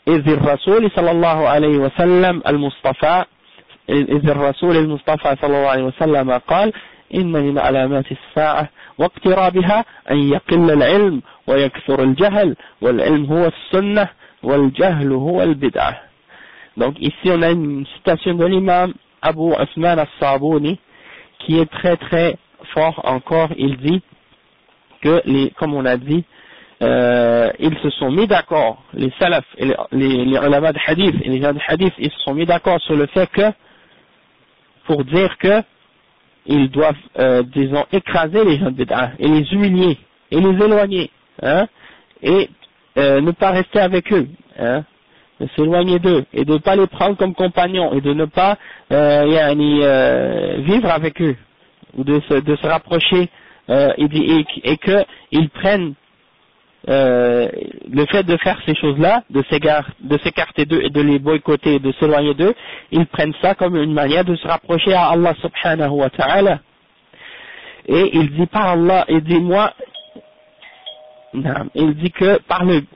A: إذ الرسول صلى الله عليه وسلم المصطفى صلى الله عليه وسلم قال إن من علامات الساعة واقترابها أن يقل العلم ويكثر الجهل والعلم هو السنة والجهل هو البدعة. Donc ici on a une citation de l'imam Abu Uthman al-Sabuni qui est très très fort encore. Il dit que comme on a dit, ils se sont mis d'accord, les salaf et les ulama de hadith et les gens de hadith, ils se sont mis d'accord sur le fait que, pour dire que ils doivent, disons, écraser les gens de bid'ah et les humilier et les éloigner, hein, et ne pas rester avec eux, hein, de s'éloigner d'eux et de ne pas les prendre comme compagnons et de ne pas vivre avec eux ou de se rapprocher et qu'ils prennent le fait de faire ces choses-là, de s'écarter d'eux et de les boycotter et de s'éloigner d'eux, ils prennent ça comme une manière de se rapprocher à Allah subhanahu wa ta'ala. Et il dit par Allah, il dit que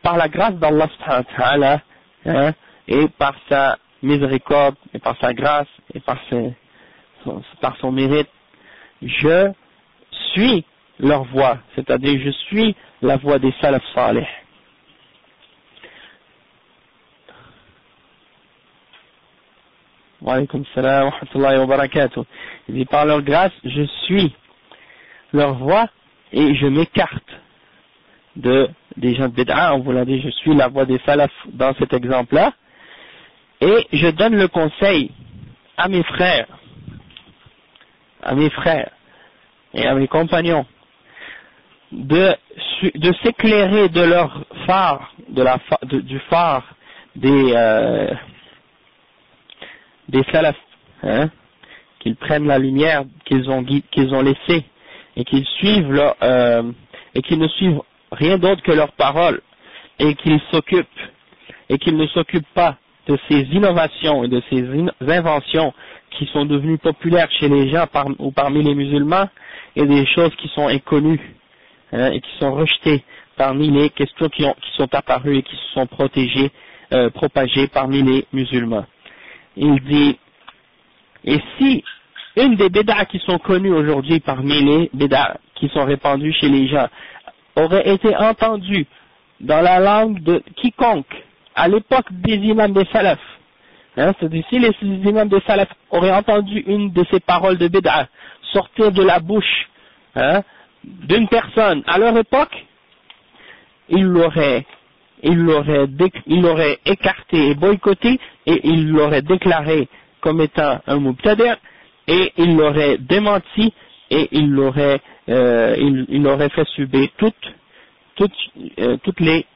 A: par la grâce d'Allah subhanahu wa ta'ala, hein, et par sa miséricorde et par sa grâce et par son mérite, je suis leur voie, c'est-à-dire je suis la voie des salaf salih. Wa alaykum salam wa rahmatullahi wa barakatuh. Il dit par leur grâce, je suis leur voie et je m'écarte des gens de bid'a. On vous l'a dit, je suis la voie des salaf dans cet exemple-là. Et je donne le conseil à mes frères et à mes compagnons de s'éclairer de leur phare, du phare des salaf, hein, qu'ils prennent la lumière qu'ils ont laissée et qu'ils suivent et qu'ils ne suivent rien d'autre que leurs paroles et qu'ils ne s'occupent pas de ces innovations et de ces inventions qui sont devenues populaires chez les gens ou parmi les musulmans, et des choses qui sont inconnues et qui sont rejetées parmi les questions qui sont apparues et qui se sont propagées parmi les musulmans. Il dit, et si une des bid'ah qui sont connues aujourd'hui parmi les bid'ah qui sont répandues chez les gens aurait été entendue dans la langue de quiconque à l'époque des imams des salaf, c'est-à-dire si les imams des salaf auraient entendu une de ces paroles de bid'ah sortir de la bouche d'une personne à leur époque, ils l'auraient écarté et boycotté, et ils l'auraient déclaré comme étant un mubtadi', et ils l'auraient démenti, et ils l'auraient fait subir toutes les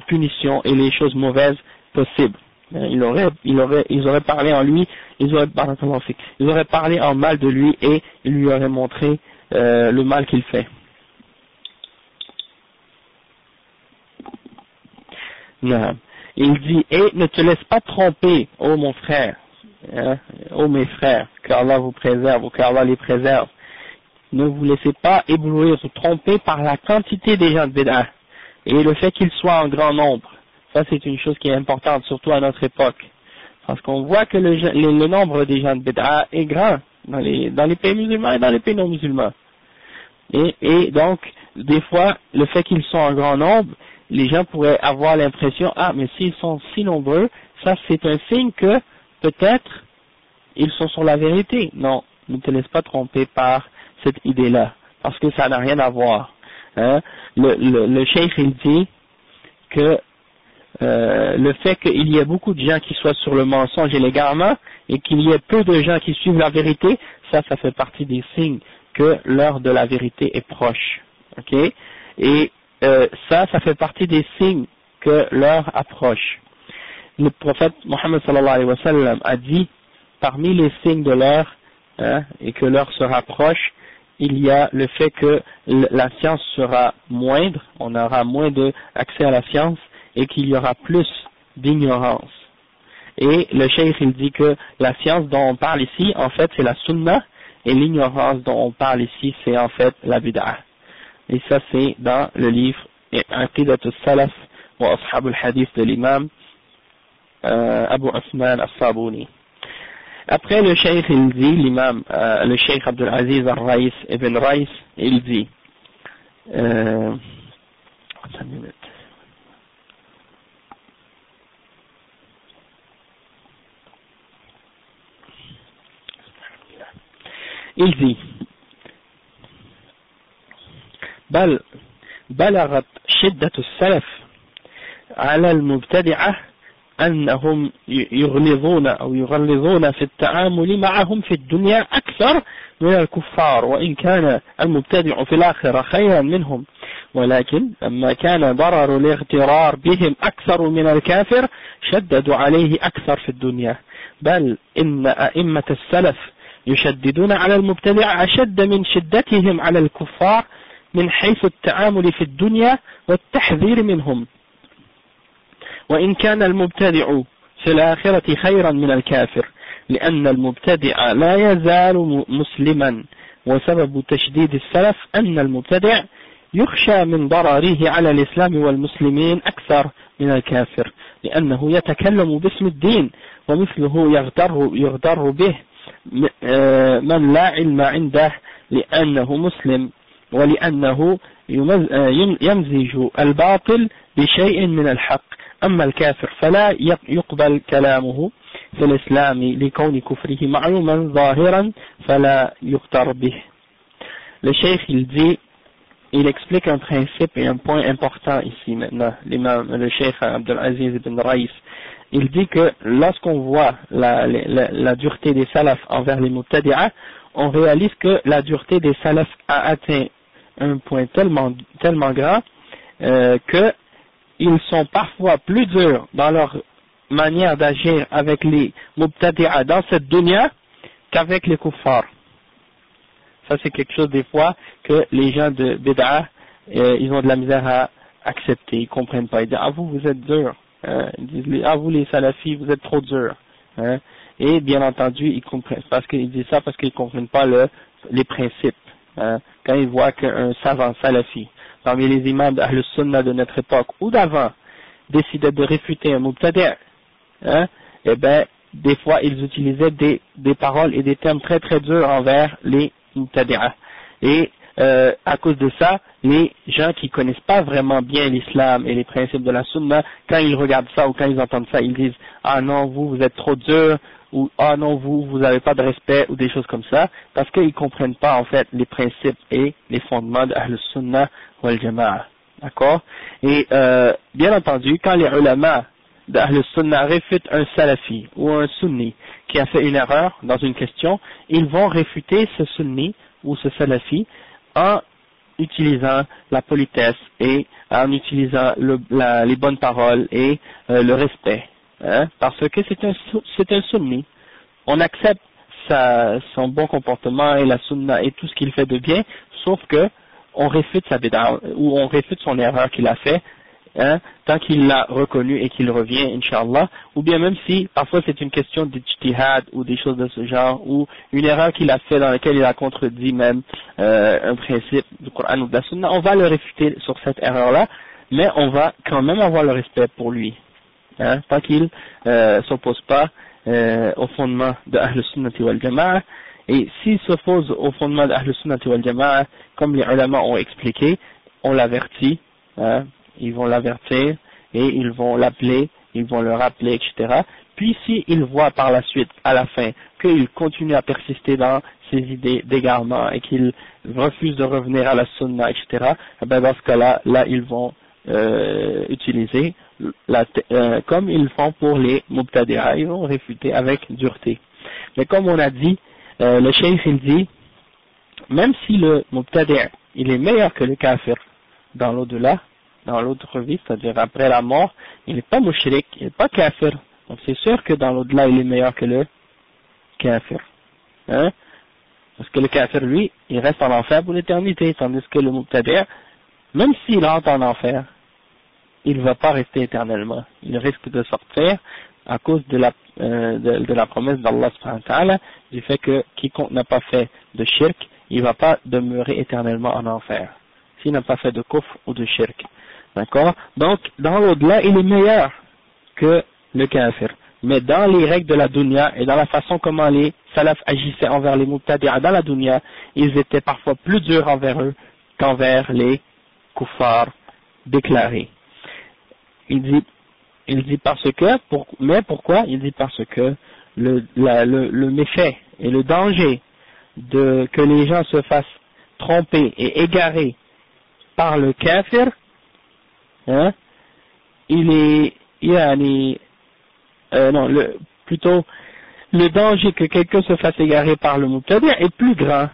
A: punitions et les choses mauvaises possibles. Ils auraient parlé en lui, ils auraient parlé en mal de lui, et ils lui auraient montré le mal qu'il fait. Non. Il dit, et ne te laisse pas tromper, ô mon frère, ô mes frères, qu'Allah vous préserve ou qu'Allah les préserve. Ne vous laissez pas éblouir ou tromper par la quantité des gens de bid'ah et le fait qu'ils soient en grand nombre. Ça, c'est une chose qui est importante, surtout à notre époque, parce qu'on voit que le nombre des gens de bid'ah est grand dans les pays musulmans et dans les pays non musulmans. Et donc, des fois, le fait qu'ils sont en grand nombre, les gens pourraient avoir l'impression, mais s'ils sont si nombreux, ça c'est un signe que peut-être ils sont sur la vérité. Non, ne te laisse pas tromper par cette idée-là, parce que ça n'a rien à voir. Le cheikh il dit que le fait qu'il y ait beaucoup de gens qui soient sur le mensonge et l'égarement, et qu'il y ait peu de gens qui suivent la vérité, ça fait partie des signes que l'heure de la vérité est proche. Ok? Et ça fait partie des signes que l'heure approche. Le prophète Mohammed sallallahu alayhi wa sallam a dit, parmi les signes de l'heure, et que l'heure se rapproche, il y a le fait que la science sera moindre, on aura moins d'accès à la science, et qu'il y aura plus d'ignorance. Et le cheikh il dit que la science dont on parle ici, en fait, c'est la sunna, et l'ignorance dont on parle ici, c'est en fait la bid'ah. Et ça, c'est dans le livre Aqidat al-Salaf wa Ashab al-Hadith de l'imam Abu Osman al-Sabuni. Après, le cheikh, il dit, l'imam, le cheikh Abdul Aziz al-Raïs ibn Raïs, il dit, بل بلغت شدة السلف على المبتدعة أنهم يغلظون في التعامل معهم في الدنيا أكثر من الكفار، وإن كان المبتدع في الآخرة خيرا منهم، ولكن لما كان ضرر الاغترار بهم أكثر من الكافر شددوا عليه أكثر في الدنيا، بل إن أئمة السلف يشددون على المبتدع أشد من شدتهم على الكفار من حيث التعامل في الدنيا والتحذير منهم، وإن كان المبتدع في الآخرة خيرا من الكافر، لأن المبتدع لا يزال مسلما، وسبب تشديد السلف أن المبتدع يخشى من ضرره على الإسلام والمسلمين أكثر من الكافر، لأنه يتكلم باسم الدين، ومثله يغتر به من لا علم عنده لأنه مسلم، ولأنه يمزج الباطل بشيء من الحق، أما الكافر فلا يقبل كلامه في الإسلام لكون كفره معلوما ظاهرا فلا يغتر به. Le cheikh il explique un principe et un point important ici maintenant, le cheikh Abdul Aziz ibn Raïs. Il dit que lorsqu'on voit la dureté des salafs envers les mubtadi'ah, on réalise que la dureté des salafs a atteint un point tellement grand que ils sont parfois plus durs dans leur manière d'agir avec les mubtadi'ah dans cette dunya qu'avec les kuffars. Ça c'est quelque chose des fois que les gens de bid'ah, ils ont de la misère à accepter, ils comprennent pas. Ils disent ah vous êtes durs, hein. Ils disent ah vous les salafis vous êtes trop durs, hein. Et bien entendu ils comprennent parce qu'ils disent ça parce qu'ils comprennent pas les principes, hein. Quand ils voient qu'un savant salafi parmi les imams d'Ahl Sunnah de notre époque ou d'avant décidait de réfuter un mubtadi', hein, et ben des fois ils utilisaient des paroles et des termes très très durs envers les mubtadi'ah. Et à cause de ça, les gens qui connaissent pas vraiment bien l'islam et les principes de la sunna, quand ils regardent ça ou quand ils entendent ça, ils disent ah non vous êtes trop dur, ou ah non vous avez pas de respect, ou des choses comme ça, parce qu'ils comprennent pas en fait les principes et les fondements de Ahl Sunnah wal Jama'a. D'accord? Et bien entendu, quand les ulama d'Ahl Sunnah réfutent un salafi ou un sunni qui a fait une erreur dans une question, ils vont réfuter ce sunni ou ce salafi en utilisant la politesse et en utilisant les bonnes paroles et le respect, hein, parce que c'est un sunni. On accepte son bon comportement et la sunna et tout ce qu'il fait de bien, sauf que on réfute sa bid'a ou on réfute son erreur qu'il a fait, hein, tant qu'il l'a reconnu et qu'il revient, Inch'Allah, ou bien même si parfois c'est une question d'ijtihad ou des choses de ce genre, ou une erreur qu'il a fait dans laquelle il a contredit même un principe du Coran ou de la Sunna, on va le réfuter sur cette erreur-là, mais on va quand même avoir le respect pour lui, hein, tant qu'il s'oppose pas au fondement de Ahl Sunnati wal Jama'a. Et s'il s'oppose au fondement de Ahl Sunnati wal Jama'a, comme les ulama ont expliqué, on l'avertit, hein, ils vont l'avertir et ils vont l'appeler, ils vont le rappeler, etc. Puis s'ils voient par la suite, à la fin, qu'il continue à persister dans ses idées d'égarement et qu'il refuse de revenir à la sunna, etc., ben dans ce cas-là, là ils vont utiliser comme ils font pour les mubtadi'a, ils vont réfuter avec dureté. Mais comme on a dit, le cheikh il dit, même si le mubtadi' il est meilleur que le kafir dans l'au-delà, dans l'autre vie, c'est-à-dire après la mort, il n'est pas mushrik, il n'est pas kafir. Donc c'est sûr que dans l'au-delà, il est meilleur que le kafir. Hein? Parce que le kafir, lui, il reste en enfer pour l'éternité, tandis que le mubtadi', même s'il entre en enfer, il ne va pas rester éternellement. Il risque de sortir à cause de la promesse d'Allah subhanahu wa ta'ala, du fait que quiconque n'a pas fait de shirk, il ne va pas demeurer éternellement en enfer, s'il n'a pas fait de kufr ou de shirk. D'accord? Donc, dans l'au-delà, il est meilleur que le kafir. Mais dans les règles de la dunya et dans la façon comment les salafs agissaient envers les mubtadi'a dans la dunya, ils étaient parfois plus durs envers eux qu'envers les kuffars déclarés. Il dit parce que, mais pourquoi? Il dit parce que le méfait et le danger que les gens se fassent tromper et égarer par le kafir, hein, plutôt le danger que quelqu'un se fasse égarer par le mubtadi' est plus grand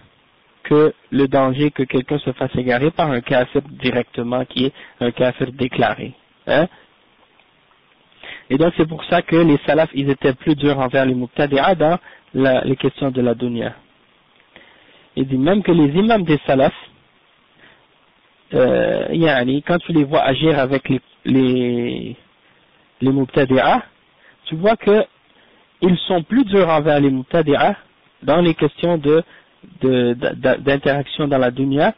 A: que le danger que quelqu'un se fasse égarer par un kafir directement qui est un kafir déclaré, hein. Et donc c'est pour ça que les salafs ils étaient plus durs envers les mubtadi'a dans les questions de la dunya. Il dit même que les imams des salafs, quand tu les vois agir avec les mubtadi'a, tu vois que ils sont plus durs envers les mubtadi'a dans les questions d'interaction dans la dunya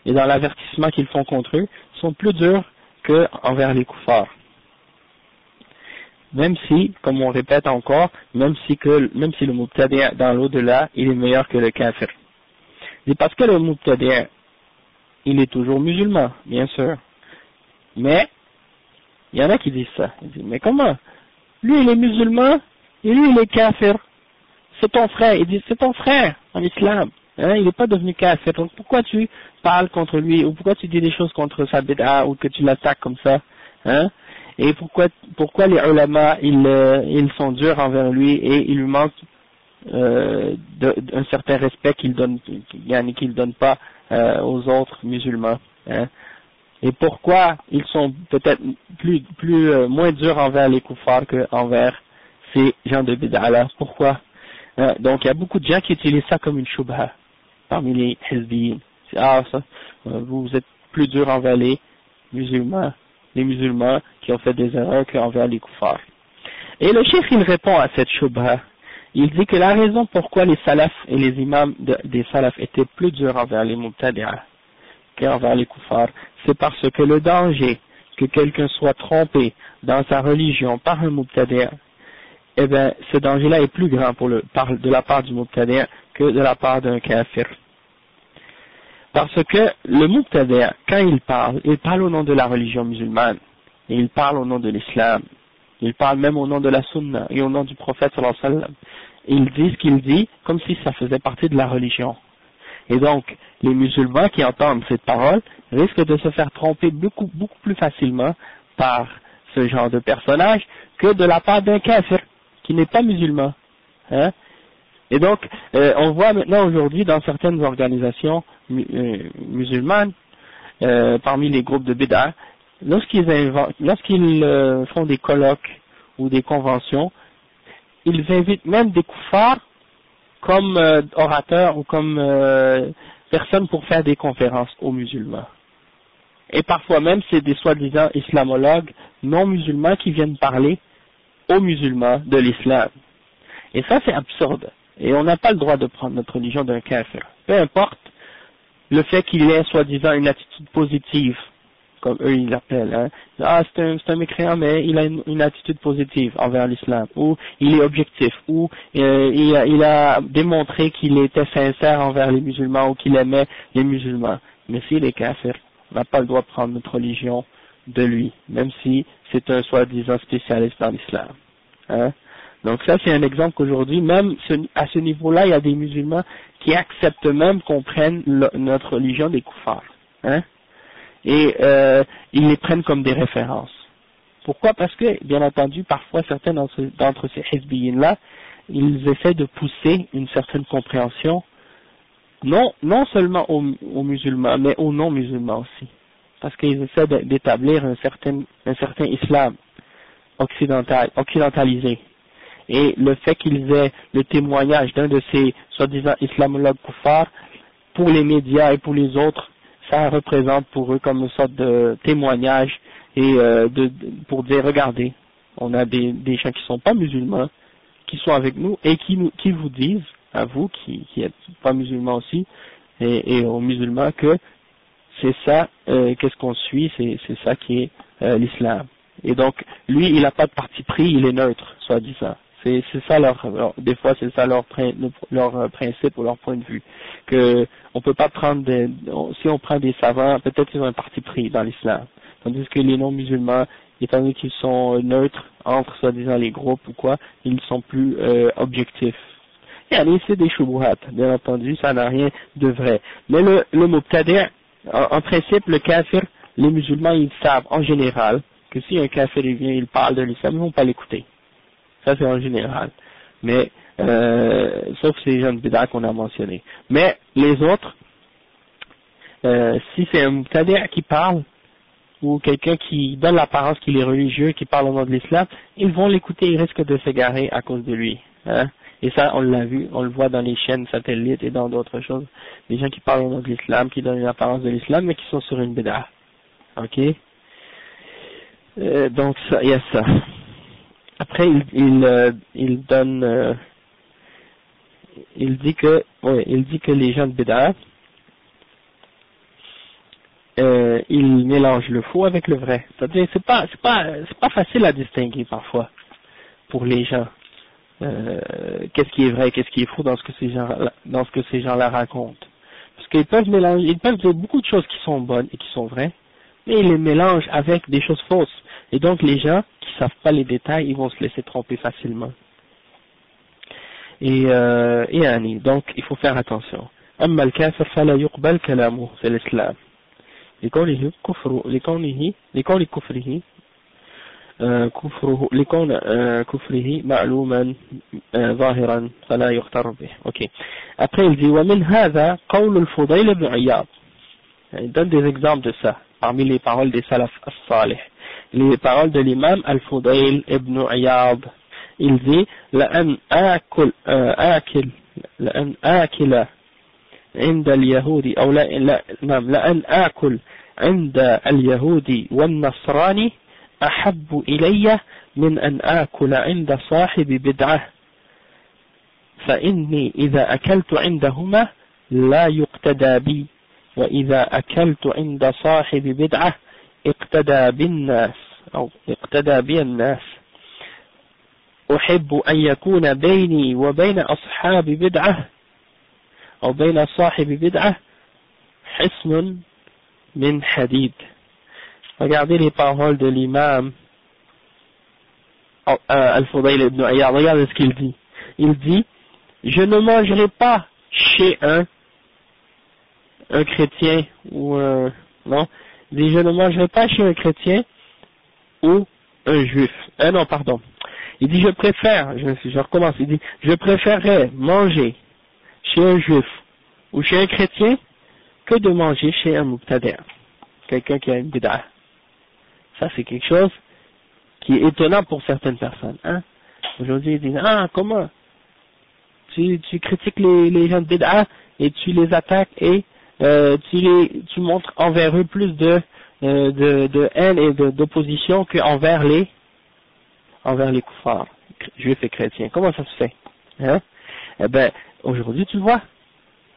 A: et dans l'avertissement qu'ils font contre eux, sont plus durs que envers les kuffars. Même si, comme on répète encore, même si le mubtadi' dans l'au-delà, il est meilleur que le kafir. C'est parce que le mubtadi' il est toujours musulman, bien sûr. Mais, il y en a qui disent ça. Ils disent, mais comment? Lui, il est musulman, et lui, il est kafir. C'est ton frère. Il dit, c'est ton frère en islam. Hein, il n'est pas devenu kafir. Donc, pourquoi tu parles contre lui, ou pourquoi tu dis des choses contre sa bid'a, ou que tu l'attaques comme ça? Hein? Et pourquoi les ulama, ils sont durs envers lui, et ils lui manquent d'un certain respect qu'ils donnent pas aux autres musulmans, hein. Et pourquoi ils sont peut-être moins durs envers les kuffars que envers ces gens de bid'a là? Pourquoi? Donc il y a beaucoup de gens qui utilisent ça comme une shubha parmi les hizbiyin. Ah, ça, vous êtes plus dur envers les musulmans qui ont fait des erreurs qu'envers les kuffars. Et le cheikh il répond à cette shubha. Il dit que la raison pourquoi les salafs et les imams des salafs étaient plus durs envers les mubtadi'ah qu'envers les kuffars, c'est parce que le danger que quelqu'un soit trompé dans sa religion par un mubtadi', eh bien, ce danger-là est plus grand de la part du mubtadi' que de la part d'un kafir. Parce que le mubtadi', quand il parle au nom de la religion musulmane, et il parle au nom de l'islam, il parle même au nom de la sunna et au nom du prophète sallallahu alayhi wa sallam. Il dit ce qu'il dit comme si ça faisait partie de la religion. Et donc, les musulmans qui entendent cette parole risquent de se faire tromper beaucoup plus facilement par ce genre de personnage que de la part d'un kafir qui n'est pas musulman. Hein? Et donc, on voit maintenant aujourd'hui dans certaines organisations musulmanes, parmi les groupes de bid'ah, lorsqu'ils font des colloques ou des conventions, ils invitent même des kuffars comme orateurs ou comme personnes pour faire des conférences aux musulmans. Et parfois même, c'est des soi-disant islamologues non musulmans qui viennent parler aux musulmans de l'islam. Et ça, c'est absurde. Et on n'a pas le droit de prendre notre religion d'un kafir. Peu importe le fait qu'il ait soi-disant une attitude positive, comme eux ils l'appellent, hein. Ah, c'est un mécréant, mais il a une attitude positive envers l'islam, ou il est objectif, ou il a démontré qu'il était sincère envers les musulmans, ou qu'il aimait les musulmans. Mais s'il est kafir, on n'a pas le droit de prendre notre religion de lui, même si c'est un soi-disant spécialiste dans l'islam. Hein. Donc ça, c'est un exemple qu'aujourd'hui, même à ce niveau-là, il y a des musulmans qui acceptent même qu'on prenne notre religion des kuffars. Hein. Et ils les prennent comme des références. Pourquoi? Parce que, bien entendu, parfois certains d'entre ces hizbiyin-là, ils essaient de pousser une certaine compréhension, non seulement aux musulmans, mais aux non-musulmans aussi. Parce qu'ils essaient d'établir un certain islam occidentalisé. Et le fait qu'ils aient le témoignage d'un de ces soi-disant islamologues kuffars, pour les médias et pour les autres, ça représente pour eux comme une sorte de témoignage et pour dire regardez, on a des gens qui sont pas musulmans qui sont avec nous et qui vous disent à vous qui êtes pas musulmans aussi et aux musulmans que c'est ça qu'est-ce qu'on suit, c'est ça qui est l'islam. Et donc lui il n'a pas de parti pris, il est neutre soi-disant. C'est ça des fois c'est ça leur principe ou leur point de vue, que on peut pas prendre si on prend des savants, peut-être ils ont un parti pris dans l'islam, tandis que les non-musulmans, étant donné qu'ils sont neutres entre soi-disant les groupes ou quoi, ils sont plus objectifs. Et allez, c'est des shubuhat, bien entendu, ça n'a rien de vrai. Mais le mubtadi', en principe, le kafir, les musulmans ils savent en général que si un kafir il vient, il parle de l'islam, ils vont pas l'écouter. Ça c'est en général, mais sauf ces gens de bid'a qu'on a mentionnés. Mais les autres, si c'est un mubtadi' qui parle, ou quelqu'un qui donne l'apparence qu'il est religieux, qui parle au nom de l'islam, ils vont l'écouter, ils risquent de s'égarer à cause de lui. Hein. Et ça, on l'a vu, on le voit dans les chaînes satellites et dans d'autres choses. Des gens qui parlent au nom de l'islam, qui donnent l'apparence de l'islam, mais qui sont sur une bid'a. Ok. Donc ça, il y a ça. Après, il donne, il dit que les gens de bid'a, ils mélangent le faux avec le vrai. C'est-à-dire, c'est pas facile à distinguer parfois pour les gens. Qu'est-ce qui est vrai, qu'est-ce qui est faux dans ce que ces gens-là racontent. Parce qu'ils peuvent mélanger, ils peuvent dire beaucoup de choses qui sont bonnes et qui sont vraies, mais ils les mélangent avec des choses fausses. Et donc les gens qui savent pas les détails, ils vont se laisser tromper facilement. Et donc il faut faire attention. أما الكافر فلا يقبل كلامه في الإسلام لكون كفره معلوما ظاهرا فلا يغتر به. Ok. Après il dit ومن هذا قول الفضيل بن عياض. Il donne des exemples de ça parmi les paroles des salaf as-salih. Les paroles de l'imam al-Fudayl ibn Iyad. il dit لأن آكل عند اليهود أو نعم لأن آكل عند اليهود والنصراني أحب إلي من أن آكل عند صاحب بدعة فإني إذا أكلت عندهما لا يقتدى بي وإذا أكلت عند صاحب بدعة اقتدى بالناس أو اقتدى بي الناس أحب أن يكون بيني وبين أصحاب بدعة أو بين صاحب بدعة حصن من حديد. Regardez les paroles de l'imam Al-Fudayl ibn Iyad, regardez ce qu'il dit. Il dit, je ne mangerai pas chez un chrétien ou non, il dit, je ne mangerai pas chez un chrétien ou un juif. Non, pardon. Il dit, je recommence, il dit, je préférerais manger chez un juif ou chez un chrétien que de manger chez un mubtadi', quelqu'un qui a une bid'ah. Ça, c'est quelque chose qui est étonnant pour certaines personnes. Hein? Aujourd'hui, ils disent, comment tu critiques les gens de bid'ah et tu les attaques et tu montres envers eux plus de haine et d'opposition qu'envers les kuffars, juifs et chrétiens. Comment ça se fait? Hein? Eh ben, aujourd'hui, tu vois,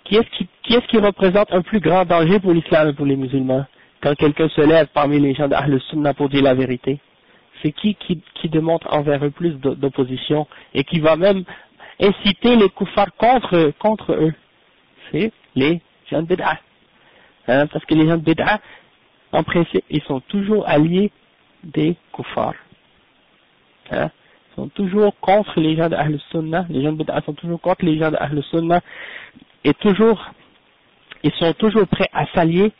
A: qui est-ce qui représente un plus grand danger pour l'islam et pour les musulmans quand quelqu'un se lève parmi les gens d'Ahl Sunnah pour dire la vérité? C'est qui démontre envers eux plus d'opposition et qui va même inciter les kuffars contre eux? C'est les gens de bid'ah. Hein, parce que les gens de bid'ah, en principe, ils sont toujours alliés des kuffars. Hein, ils sont toujours contre les gens d'Ahl Sunnah, les gens de bid'ah sont toujours contre les gens d'Ahl Sunnah et ils sont toujours prêts à s'allier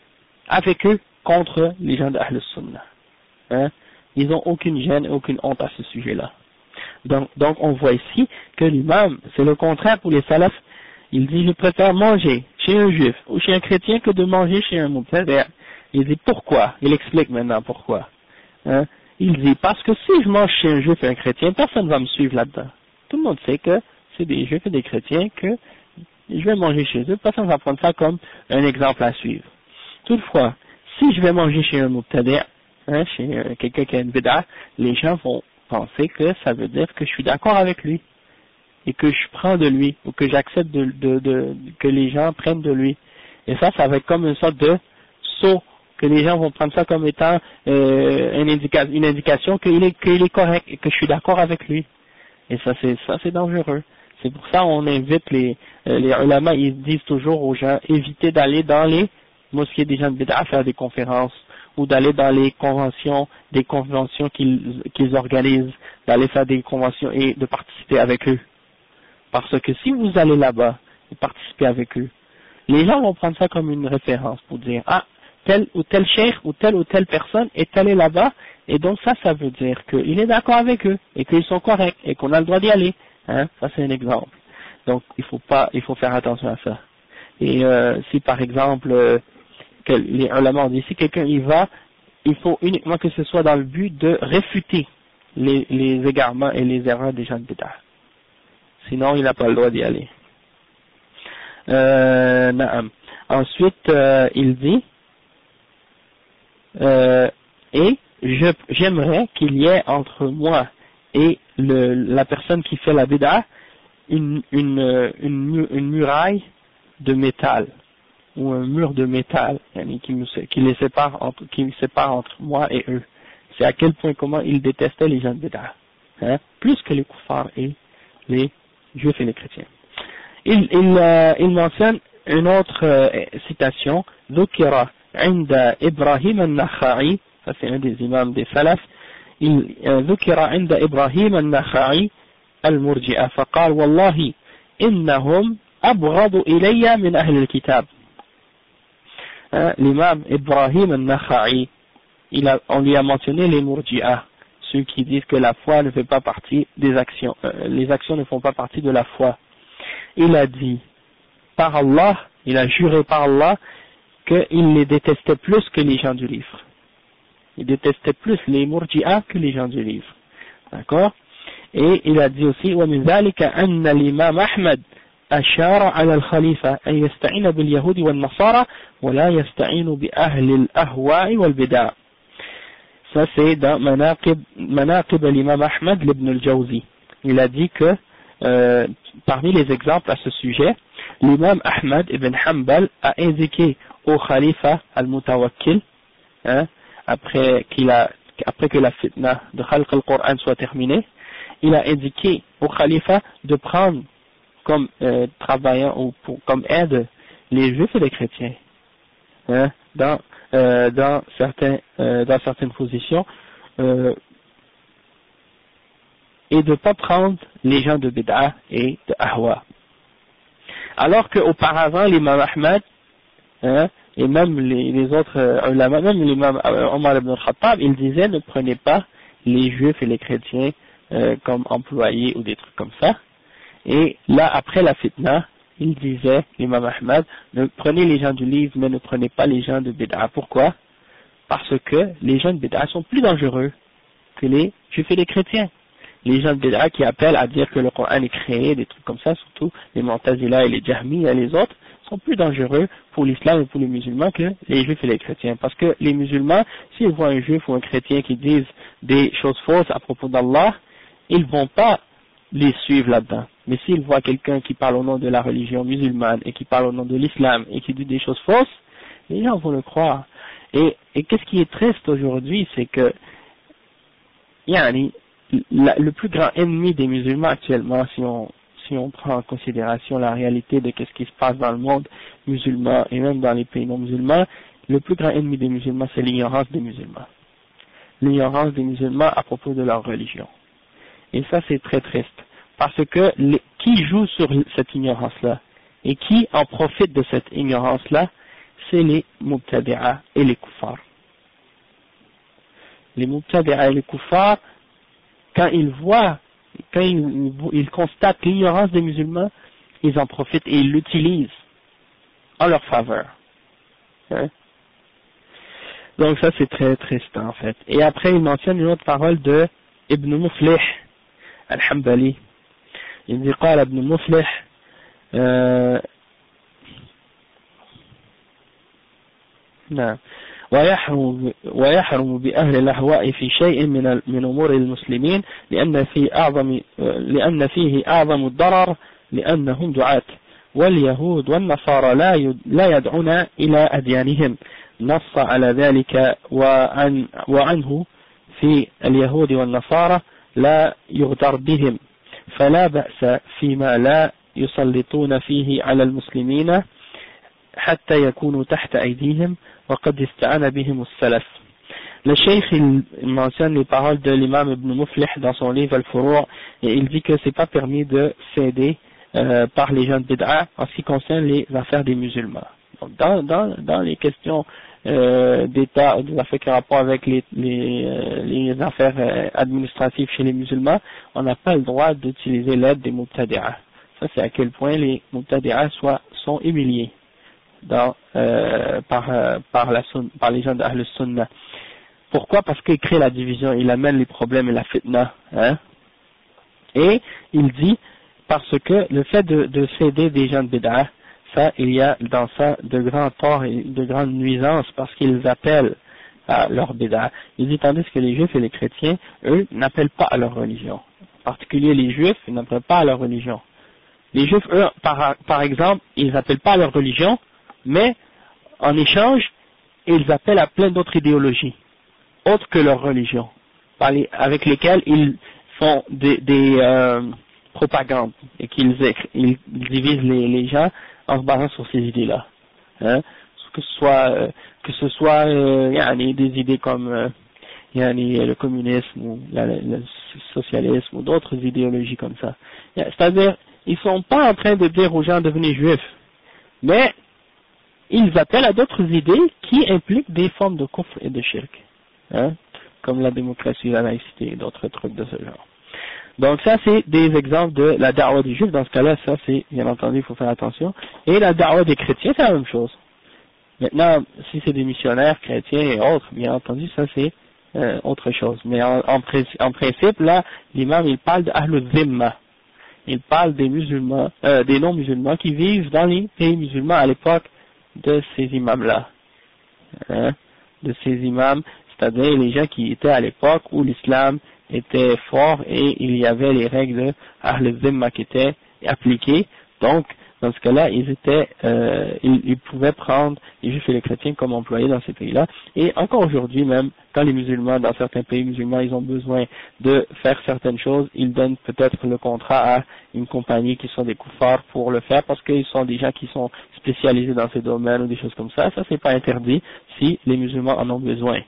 A: avec eux contre les gens d'Ahl Sunnah. Hein, ils n'ont aucune gêne et aucune honte à ce sujet-là. Donc on voit ici que l'imam, c'est le contraire pour les salafs. Il dit, je préfère manger chez un juif ou chez un chrétien que de manger chez un mubtadi'. Il dit, pourquoi? Il explique maintenant pourquoi. Hein? Il dit, parce que si je mange chez un juif et un chrétien, personne ne va me suivre là-dedans. Tout le monde sait que c'est des juifs et des chrétiens que je vais manger chez eux, personne ne va prendre ça comme un exemple à suivre. Toutefois, si je vais manger chez un mubtadi', hein, chez quelqu'un qui a une bid'ah, les gens vont penser que ça veut dire que je suis d'accord avec lui et que je prends de lui ou que j'accepte que les gens prennent de lui. Et ça va être comme une sorte de saut, que les gens vont prendre ça comme étant une indication qu'il est correct et que je suis d'accord avec lui. Et ça c'est dangereux. C'est pour ça qu'on invite les ulama, ils disent toujours aux gens, évitez d'aller dans les mosquées des gens de bid'ah faire des conférences ou d'aller dans les conventions, des conventions qu'ils organisent, d'aller faire des conventions et de participer avec eux. Parce que si vous allez là-bas et participer avec eux, les gens vont prendre ça comme une référence pour dire, tel ou tel cheikh ou telle personne est allé là-bas, et donc ça veut dire qu'il est d'accord avec eux, et qu'ils sont corrects, et qu'on a le droit d'y aller. Hein, ça c'est un exemple. Donc il faut faire attention à ça. Et si par exemple, que les ulama ont dit, si quelqu'un y va, il faut uniquement que ce soit dans le but de réfuter les égarements et les erreurs des gens de bid'ah. Sinon il n'a pas le droit d'y aller. Ensuite il dit et j'aimerais qu'il y ait entre moi et la personne qui fait la bid'ah une muraille de métal ou un mur de métal qui me sépare entre moi et eux. C'est à quel point comment ils détestaient les gens de bid'ah, hein, plus que les kuffars et les juifs et les chrétiens. Il mentionne une autre citation, ذكر عند إبراهيم النخعي, ça c'est un des imams des salaf, ذكر عند إبراهيم النخعي المرجئة فقال والله إنهم أبغض إلي من أهل الكتاب. L'imam Ibrahim al-Nakha'i, on lui a mentionné les murji'ah, ceux qui disent que la foi ne fait pas partie des actions, les actions ne font pas partie de la foi. Il a dit, par Allah, il a juré par Allah, qu'il les détestait plus que les gens du livre. Il détestait plus les murji'ah que les gens du livre. D'accord? Et il a dit aussi ومن ذلك أن الإمام أحمد أشار على الخليفة أن يستعين باليهود والنصارى ولا يستعين بأهل الأهواء والبدع. Ça c'est dans Manaqib l'imam Ahmad l'Ibn al-Jawzi. Il a dit que parmi les exemples à ce sujet, l'imam Ahmad ibn Hanbal a indiqué au khalifa al-Mutawakkil, après que la fitna de Khalq al-Qur'an soit terminée, il a indiqué au khalifa de prendre comme travaillant ou comme aide les juifs et les chrétiens, dans certaines positions, et de ne pas prendre les gens de bid'a et de ahwa. Alors qu'auparavant l'imam Ahmad, et même les autres ulama, même l'imam Omar ibn al-Khattab, il disait ne prenez pas les juifs et les chrétiens comme employés ou des trucs comme ça. Et là, après la fitna, il disait, l'imam Ahmad, ne prenez les gens du livre, mais ne prenez pas les gens de bid'a. Pourquoi? Parce que les gens de bid'a sont plus dangereux que les juifs et les chrétiens. Les gens de bid'a qui appellent à dire que le Coran est créé, des trucs comme ça, surtout les Mu'tazila et les Jahmi et les autres, sont plus dangereux pour l'islam et pour les musulmans que les juifs et les chrétiens. Parce que les musulmans, s'ils voient un juif ou un chrétien qui disent des choses fausses à propos d'Allah, ils vont pas les suivre là-dedans. Mais s'ils voient quelqu'un qui parle au nom de la religion musulmane et qui parle au nom de l'islam et qui dit des choses fausses, les gens vont le croire. Et qu'est-ce qui est triste aujourd'hui, c'est que le plus grand ennemi des musulmans actuellement, si on prend en considération la réalité de ce qui se passe dans le monde musulman et même dans les pays non musulmans, le plus grand ennemi des musulmans, c'est l'ignorance des musulmans. L'ignorance des musulmans à propos de leur religion. Et ça, c'est très triste. Parce que qui joue sur cette ignorance-là et qui en profite de cette ignorance-là, c'est les Mubtadi'a et les Kuffar. Les Mubtadi'a et les Kuffar, quand ils constatent l'ignorance des musulmans, ils en profitent et ils l'utilisent en leur faveur. Donc ça, c'est très triste en fait. Et après, il mentionne une autre parole de Ibn Muflih al-Hanbali. Il dit قال ابن مفلح نعم ويحرم بأهل الأهواء في شيء من أمور المسلمين لأن فيه أعظم الضرر لأنهم دعاة واليهود والنصارى لا يدعون إلى أديانهم نص على ذلك وعنه في اليهود والنصارى لا يغدر بهم فلا بأس فيما لا يسلطون فيه على المسلمين حتى يكونوا تحت أيديهم وقد استعان بهم السلف. Le cheikh il mentionne les paroles de l'imam Ibn Muflih dans son livre Al-Furu' et il dit que c'est pas permis de s'aider par les gens de bid'a en ce qui concerne les affaires des musulmans. Donc dans les questions d'État, des affaires qui ont rapport avec les affaires administratives chez les musulmans, on n'a pas le droit d'utiliser l'aide des Mubtadi'a. Ça c'est à quel point les Mubtadi'a sont humiliés par les gens d'Ahl Sunnah. Pourquoi? Parce qu'ils créent la division, ils amènent les problèmes et la fitna. Et il dit, parce que le fait de s'aider des gens de bid'a, ça, il y a dans ça de grands torts et de grandes nuisances parce qu'ils appellent à leur bid'a. Il dit, tandis que les juifs et les chrétiens, eux, n'appellent pas à leur religion. En particulier les juifs, ils n'appellent pas à leur religion. Les juifs, eux, par exemple, ils n'appellent pas à leur religion, mais en échange, ils appellent à plein d'autres idéologies, autres que leur religion, avec lesquelles ils font des propagandes et qu'ils divisent les gens en se basant sur ces idées-là. Que ce soit des idées comme le communisme ou le socialisme ou d'autres idéologies comme ça. C'est-à-dire, ils sont pas en train de dire aux gens de devenir juifs, mais ils appellent à d'autres idées qui impliquent des formes de kufr et de shirk, comme la démocratie, la laïcité et d'autres trucs de ce genre. Donc ça c'est des exemples de la da'wa des juifs. Dans ce cas-là, ça c'est, bien entendu, il faut faire attention. Et la da'wa des chrétiens, c'est la même chose. Maintenant, si c'est des missionnaires chrétiens et autres, bien entendu, ça c'est autre chose. Mais en principe, là, l'imam, il parle d'Ahlul Zimma. Il parle des musulmans, des non-musulmans qui vivent dans les pays musulmans à l'époque de ces imams-là. Hein, de ces imams, c'est-à-dire les gens qui étaient à l'époque où l'islam était fort et il y avait les règles de Ahlul Zimma qui étaient appliquées. Donc, dans ce cas-là, ils pouvaient prendre les juifs et les chrétiens comme employés dans ces pays-là. Et encore aujourd'hui même, quand les musulmans, dans certains pays musulmans, ils ont besoin de faire certaines choses, ils donnent peut-être le contrat à une compagnie qui sont des koufars pour le faire parce qu'ils sont des gens qui sont spécialisés dans ces domaines ou des choses comme ça. Ça, c'est pas interdit si les musulmans en ont besoin.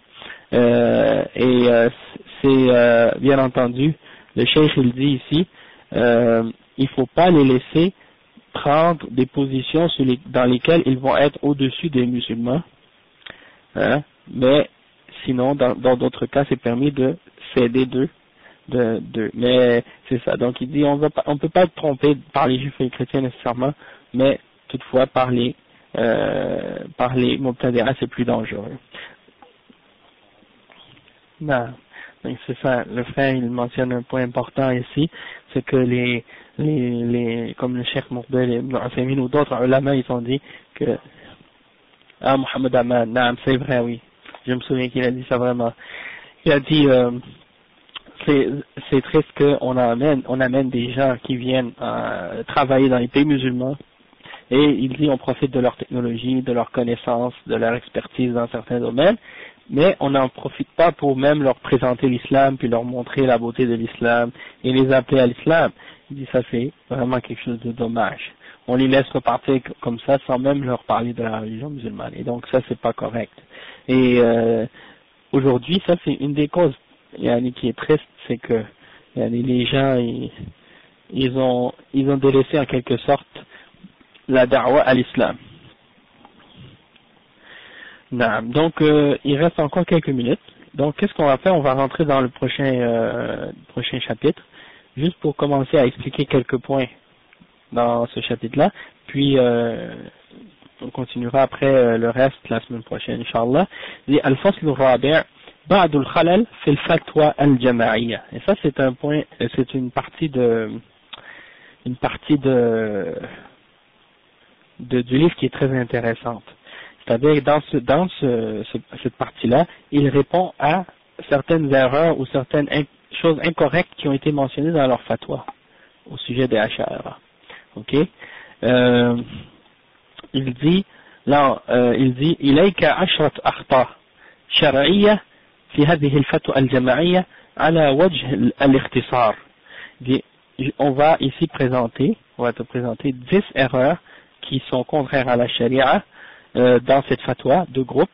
A: Bien entendu, le cheikh il dit ici, il faut pas les laisser prendre des positions dans lesquelles ils vont être au-dessus des musulmans, hein, mais sinon dans d'autres cas c'est permis de s'aider d'eux, mais c'est ça. Donc il dit on peut pas être trompé par les juifs et les chrétiens nécessairement, mais toutefois par les Mubtadi'a c'est plus dangereux. Non. Donc c'est ça, le frère il mentionne un point important ici, c'est que comme le Cheikh Mourbel et Ibn Uthaymin ou d'autres ulama, ils ont dit que Mohamed Ahmad, naam, c'est vrai, oui, je me souviens qu'il a dit ça vraiment. Il a dit c'est triste qu'on amène des gens qui viennent travailler dans les pays musulmans et il dit on profite de leur technologie, de leur connaissance, de leur expertise dans certains domaines, mais on n'en profite pas pour même leur présenter l'islam, puis leur montrer la beauté de l'islam, et les appeler à l'islam. Il dit ça c'est vraiment quelque chose de dommage. On les laisse repartir comme ça sans même leur parler de la religion musulmane, et donc ça c'est pas correct. Et aujourd'hui ça c'est une des causes qui est triste, c'est que les gens ils ont délaissé en quelque sorte la da'wa à l'islam. Donc il reste encore quelques minutes. Donc qu'est-ce qu'on va faire? On va rentrer dans le prochain chapitre, juste pour commencer à expliquer quelques points dans ce chapitre-là. Puis on continuera après le reste la semaine prochaine, Inch'Allah. Il dit Al-Fasl al-Rabi' Ba'd al-Khalal fi al-Fatwa al-Jama'iyya. Et ça c'est un point, c'est une partie du livre qui est très intéressante. C'est-à-dire dans cette partie-là, il répond à certaines erreurs ou certaines choses incorrectes qui ont été mentionnées dans leur fatwa au sujet des Ash'ara. Ok. Il dit إليك عشرة أخطاء شرعية في هذه الفتوى الجماعية على وجه الاختصار. On va te présenter 10 erreurs qui sont contraires à la charia dans cette fatwa de groupe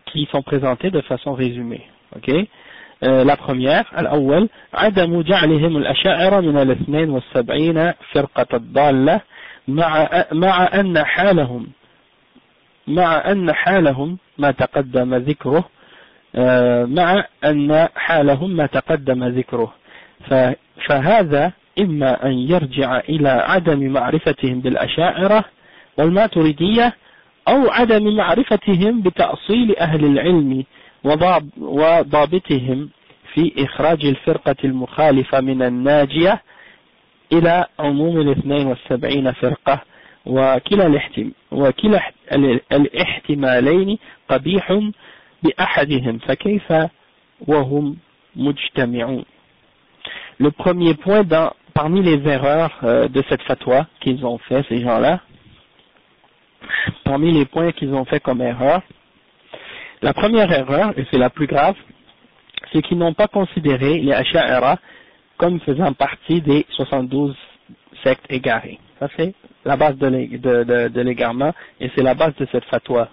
A: qui sont présentées de façon résumée. Okay? La première, الأول عدم جعلهم الأشاعرة من 72 فرقة الضالة مع أن حالهم ما تقدم ذكره فهذا إما أن يرجع إلى عدم معرفتهم بالأشاعرة والماتريدية أو عدم معرفتهم بتأصيل أهل العلم وضابطهم في إخراج الفرقة المخالفة من الناجية إلى عموم 72 فرقة وكلا الاحتمالين قبيح بأحدهم فكيف وهم مجتمعون. Le premier point parmi les erreurs de cette fatwa qu'ils ont fait, ces gens-là, parmi les points qu'ils ont fait comme erreur, la première erreur, et c'est la plus grave, c'est qu'ils n'ont pas considéré les Asha'ira comme faisant partie des 72 sectes égarées. Ça c'est la base de l'égarement, et c'est la base de cette fatwa,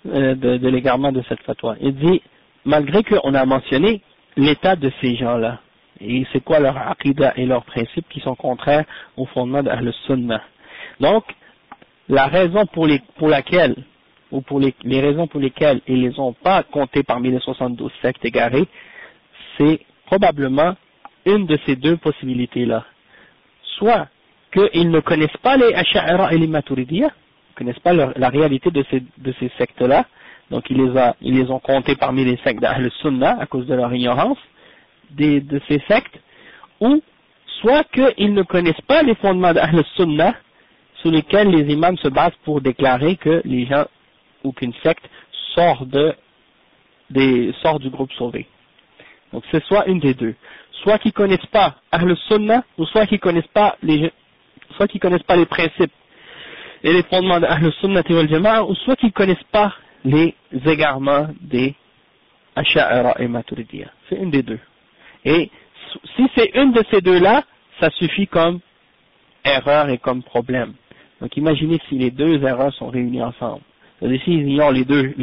A: de l'égarement de cette fatwa. Il dit, malgré qu'on a mentionné l'état de ces gens-là, et c'est quoi leur aqidah et leurs principes qui sont contraires au fondement de Ahl-Sunnah. Donc, la raison pour laquelle, ou pour les raisons pour lesquelles ils les ont pas comptés parmi les 72 sectes égarées, c'est probablement une de ces deux possibilités-là. Soit qu'ils ne connaissent pas les Ash'ara et les Maturidiyya, ne connaissent pas la réalité de ces sectes-là, donc ils les ont comptés parmi les sectes d'Ahl Sunnah à cause de leur ignorance de ces sectes, ou soit qu'ils ne connaissent pas les fondements d'Ahl Sunnah sur lesquels les imams se basent pour déclarer que les gens ou qu'une secte sort du groupe sauvé. Donc c'est soit une des deux, soit qu'ils connaissent pas Ahl Sunnah, ou soit qu'ils connaissent pas les principes et les fondements d'Ahl Sunnah wal Jama'a, ou soit qu'ils connaissent pas les égarements des Asha'ira et Maturidiyya. C'est une des deux. Et si c'est une de ces deux-là, ça suffit comme erreur et comme problème. Donc imaginez si les deux erreurs sont réunies ensemble. C'est-à-dire s'ils ignorent les deux.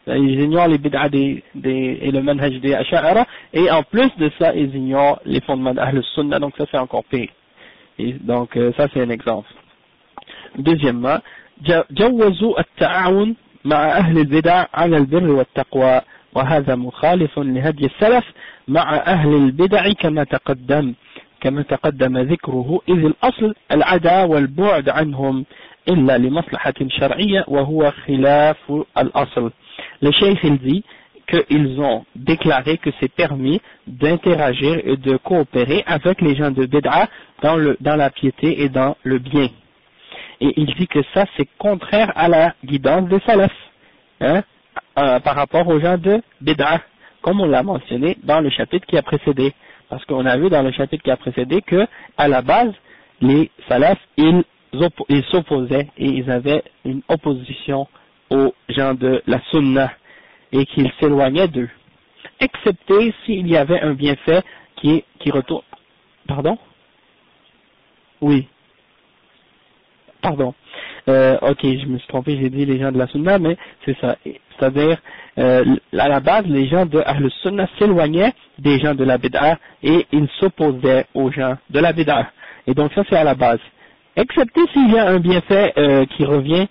A: Ils ignorent les bid'a et le manhaj des Asha'ira, et en plus de ça, ils ignorent les fondements d'Ahl Sunnah, donc ça fait encore pire. Et donc ça c'est un exemple. Deuxièmement, جوزوا التعاون مع أهل البدع على البر والتقوى وهذا مخالف لهدي السلف مع أهل البدع كما تقدم ذكره إذ الأصل العداء والبعد عنهم إلا لمصلحة شرعية وهو خلاف الأصل. Le cheikh il dit qu'ils ont déclaré que c'est permis d'interagir et de coopérer avec les gens de bid'a dans la piété et dans le bien. Et il dit que ça c'est contraire à la guidance des salafs, par rapport aux gens de bid'a, comme on l'a mentionné dans le chapitre qui a précédé. Parce qu'on a vu dans le chapitre qui a précédé que, à la base, les salafs, ils s'opposaient et ils avaient une opposition aux gens de la sunna et qu'ils s'éloignaient d'eux. Excepté s'il y avait un bienfait qui retourne. Pardon? Oui. Pardon. Ok, je me suis trompé, j'ai dit les gens de la sunna, mais c'est ça. C'est-à-dire, à la base, les gens de Ahl Sunnah s'éloignaient des gens de la bid'a et ils s'opposaient aux gens de la bid'a. Et donc ça c'est à la base. Excepté s'il y a un bienfait qui revient,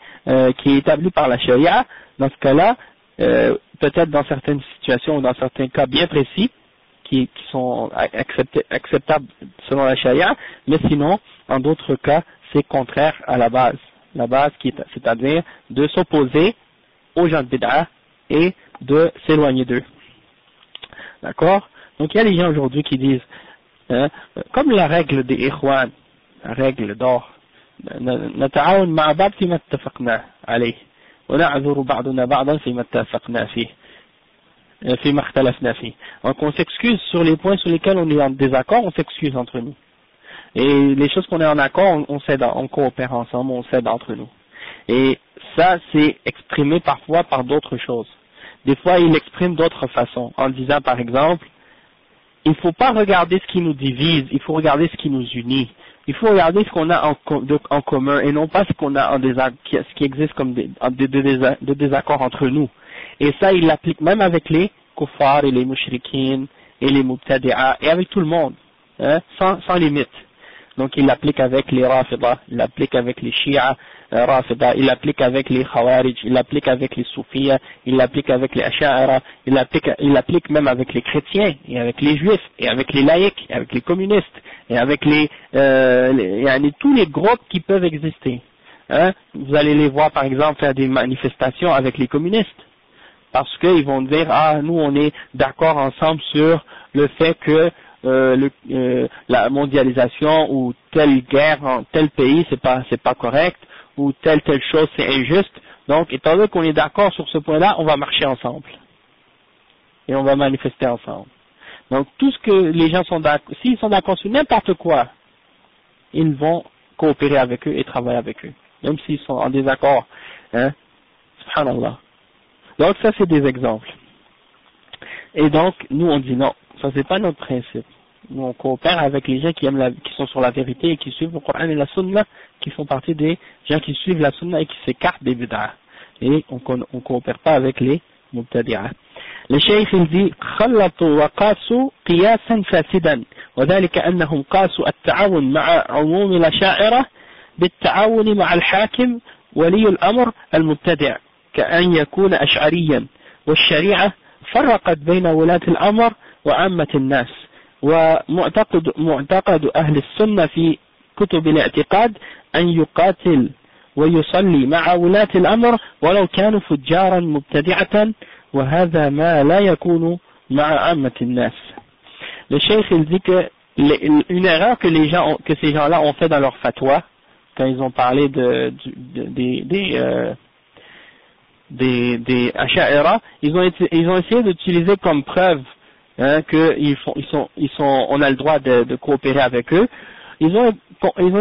A: qui est établi par la sharia, dans ce cas-là, peut-être dans certaines situations ou dans certains cas bien précis, qui sont acceptables selon la sharia, mais sinon, en d'autres cas, c'est contraire à la base. La base c'est-à-dire de s'opposer aux gens de bid'a et de s'éloigner d'eux. D'accord? Donc il y a des gens aujourd'hui qui disent, comme la règle des ikhwan, la règle d'or, نتعاون مع بعض فيما اتفقنا عليه ونعذر بعضنا بعضا فيما اتفقنا فيه فيما اختلفنا فيه. Donc on s'excuse sur les points sur lesquels on est en désaccord, on s'excuse entre nous. Et les choses qu'on est en accord, on coopère ensemble, on s'aide entre nous. Et ça, c'est exprimé parfois par d'autres choses. Des fois, il l'exprime d'autres façons, en disant par exemple, il ne faut pas regarder ce qui nous divise, il faut regarder ce qui nous unit. Il faut regarder ce qu'on a en commun et non pas ce qu'on a ce qui existe comme de désaccords entre nous. Et ça, il l'applique même avec les kuffars et les mushrikines et les mubtadi'a et avec tout le monde, sans limite. Donc il l'applique avec les Rafida, il l'applique avec les Shia Rafida, il l'applique avec les Khawarij, il l'applique avec les Soufiyya, il l'applique avec les Asha'ira, il l'applique même avec les chrétiens, et avec les juifs, et avec les laïcs, et avec les communistes, et avec tous les groupes qui peuvent exister. Vous allez les voir par exemple faire des manifestations avec les communistes, parce qu'ils vont dire, nous on est d'accord ensemble sur le fait que la mondialisation ou telle guerre en tel pays c'est pas correct ou telle chose c'est injuste, donc étant donné qu'on est d'accord sur ce point-là, on va marcher ensemble et on va manifester ensemble. Donc tout ce que les gens sont d'accord, s'ils sont d'accord sur n'importe quoi, ils vont coopérer avec eux et travailler avec eux, même s'ils sont en désaccord, subhanallah. Donc ça c'est des exemples. Et donc nous on dit non, ça c'est pas notre principe. Nous on coopère avec les gens qui sont sur la vérité et qui suivent le Coran et la Sunna, qui font partie des gens qui suivent la Sunna et qui s'écartent des bid'a. Et on coopère pas avec les mubtadi'a. Le cheikh il dit خلطوا وقاسوا قياسا فاسدا وذلك أنهم قاسوا التعاون مع عموم الأشاعرة بالتعاون مع الحاكم ولي الأمر المبتدع كأن يكون أشعريا والشريعة فرقت بين ولاة الأمر وعامة الناس. ومعتقد أهل السنة في كتب الاعتقاد أن يقاتل ويصلي مع ولاة الأمر ولو كانوا فجارا مبتدعة وهذا ما لا يكون مع عامة الناس. Le cheikh il dit que une erreur que ces gens-là ont fait dans leur fatwa quand ils ont parlé des Asha'ira, ils ont essayé d'utiliser comme preuve on a le droit de coopérer avec eux. Ils ont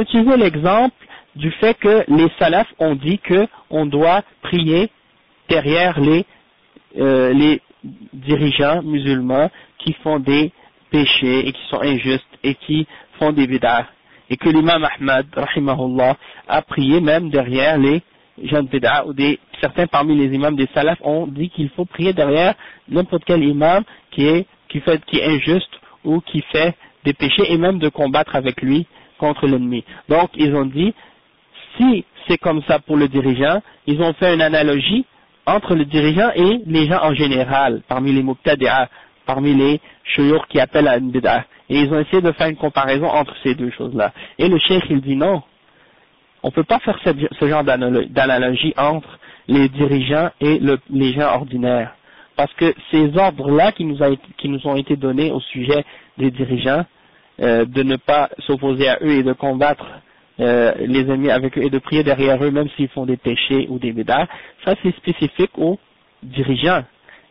A: utilisé l'exemple du fait que les salafs ont dit que on doit prier derrière les dirigeants musulmans qui font des péchés et qui sont injustes et qui font des bid'ah, et que l'imam Ahmad rahimahullah a prié même derrière les gens de bid'ah, ou certains parmi les imams des salafs ont dit qu'il faut prier derrière n'importe quel imam qui est injuste ou qui fait des péchés, et même de combattre avec lui contre l'ennemi. Donc ils ont dit, si c'est comme ça pour le dirigeant, ils ont fait une analogie entre le dirigeant et les gens en général, parmi les mubtadi'a, parmi les shuyukh qui appellent à une bid'ah. Et ils ont essayé de faire une comparaison entre ces deux choses-là. Et le cheikh il dit non, on ne peut pas faire ce genre d'analogie entre les dirigeants et les gens ordinaires. Parce que ces ordres-là qui nous ont été donnés au sujet des dirigeants, de ne pas s'opposer à eux et de combattre les ennemis avec eux et de prier derrière eux même s'ils font des péchés ou des bid'ah, ça c'est spécifique aux dirigeants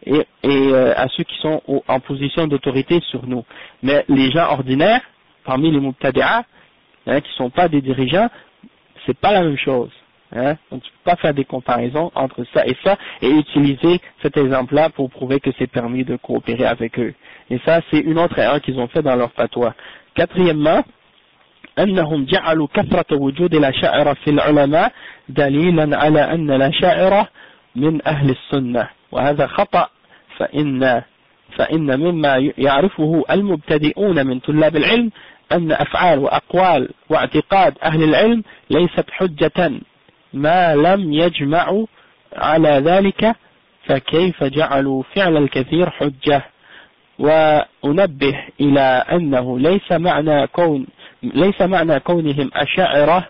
A: et à ceux qui sont en position d'autorité sur nous. Mais les gens ordinaires, parmi les mubtadi'a, qui sont pas des dirigeants, c'est pas la même chose. Donc tu peux pas faire des comparaisons entre ça et utiliser cet exemple-là pour prouver que c'est permis de coopérer avec eux. Et ça c'est une autre erreur qu'ils ont fait dans leur fatwa. Quatrièmement, أنهم جعلوا كثرة وجود الأشاعرة في العلماء دليلا على أن الأشاعرة من أهل السنة، وهذا خطأ، فإن مما يعرفه المبتدئون من طلاب العلم أن أفعال وأقوال واعتقاد أهل العلم ليست حجة ما لم يجمعوا على ذلك، فكيف جعلوا فعل الكثير حجة. وأنبه إلى أنه ليس معنى كونهم أشاعرة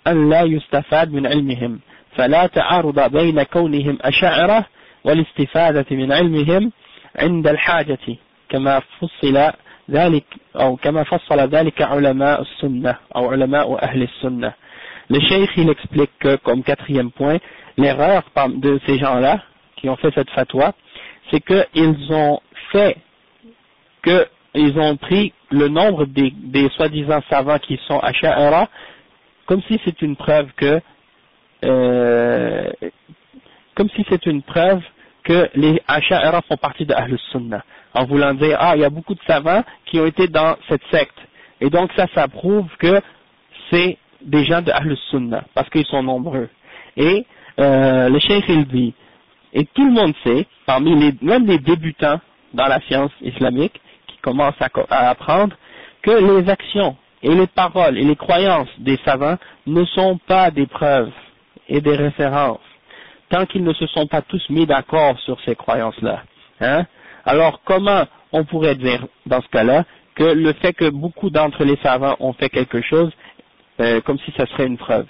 A: أن لا يستفاد من علمهم، فلا تعارض بين كونهم أشاعرة والاستفادة من علمهم عند الحاجة كما فصل ذلك علماء السنة أو علماء أهل السنة. Le cheikh il explique que, comme quatrième point, l'erreur de ces gens-là qui ont fait cette fatwa, c'est qu'ils ont pris le nombre des soi-disant savants qui sont Asha'ira comme si c'est une preuve que les Asha'ira font partie de Ahl Sunnah, en voulant dire il y a beaucoup de savants qui ont été dans cette secte, et donc ça prouve que c'est des gens de Ahl Sunnah parce qu'ils sont nombreux. Et le cheikh il dit, et tout le monde sait, même les débutants dans la science islamique qui commencent à apprendre, que les actions et les paroles et les croyances des savants ne sont pas des preuves et des références tant qu'ils ne se sont pas tous mis d'accord sur ces croyances-là. Alors comment on pourrait dire dans ce cas-là que le fait que beaucoup d'entre les savants ont fait quelque chose comme si ça serait une preuve,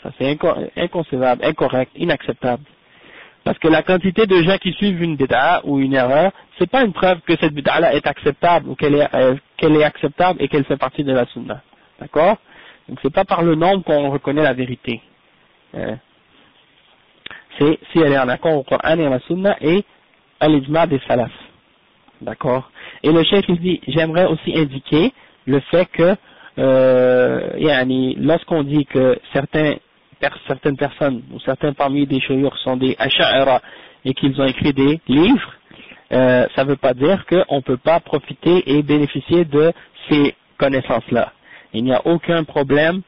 A: ça c'est inconcevable, incorrect, inacceptable. Parce que la quantité de gens qui suivent une bid'a ou une erreur, c'est pas une preuve que cette bid'a-là est acceptable ou qu'elle est acceptable et qu'elle fait partie de la sunna. D'accord? Donc c'est pas par le nombre qu'on reconnaît la vérité. C'est si elle est en accord au Coran et à la sunna et à l'ijma' des salafs. D'accord? Et le cheikh il dit, j'aimerais aussi indiquer le fait que lorsqu'on dit que certaines personnes ou certains parmi des shuyukh sont des asha'ira et qu'ils ont écrit des livres, ça ne veut pas dire qu'on ne peut pas profiter et bénéficier de ces connaissances-là. Il n'y a aucun problème,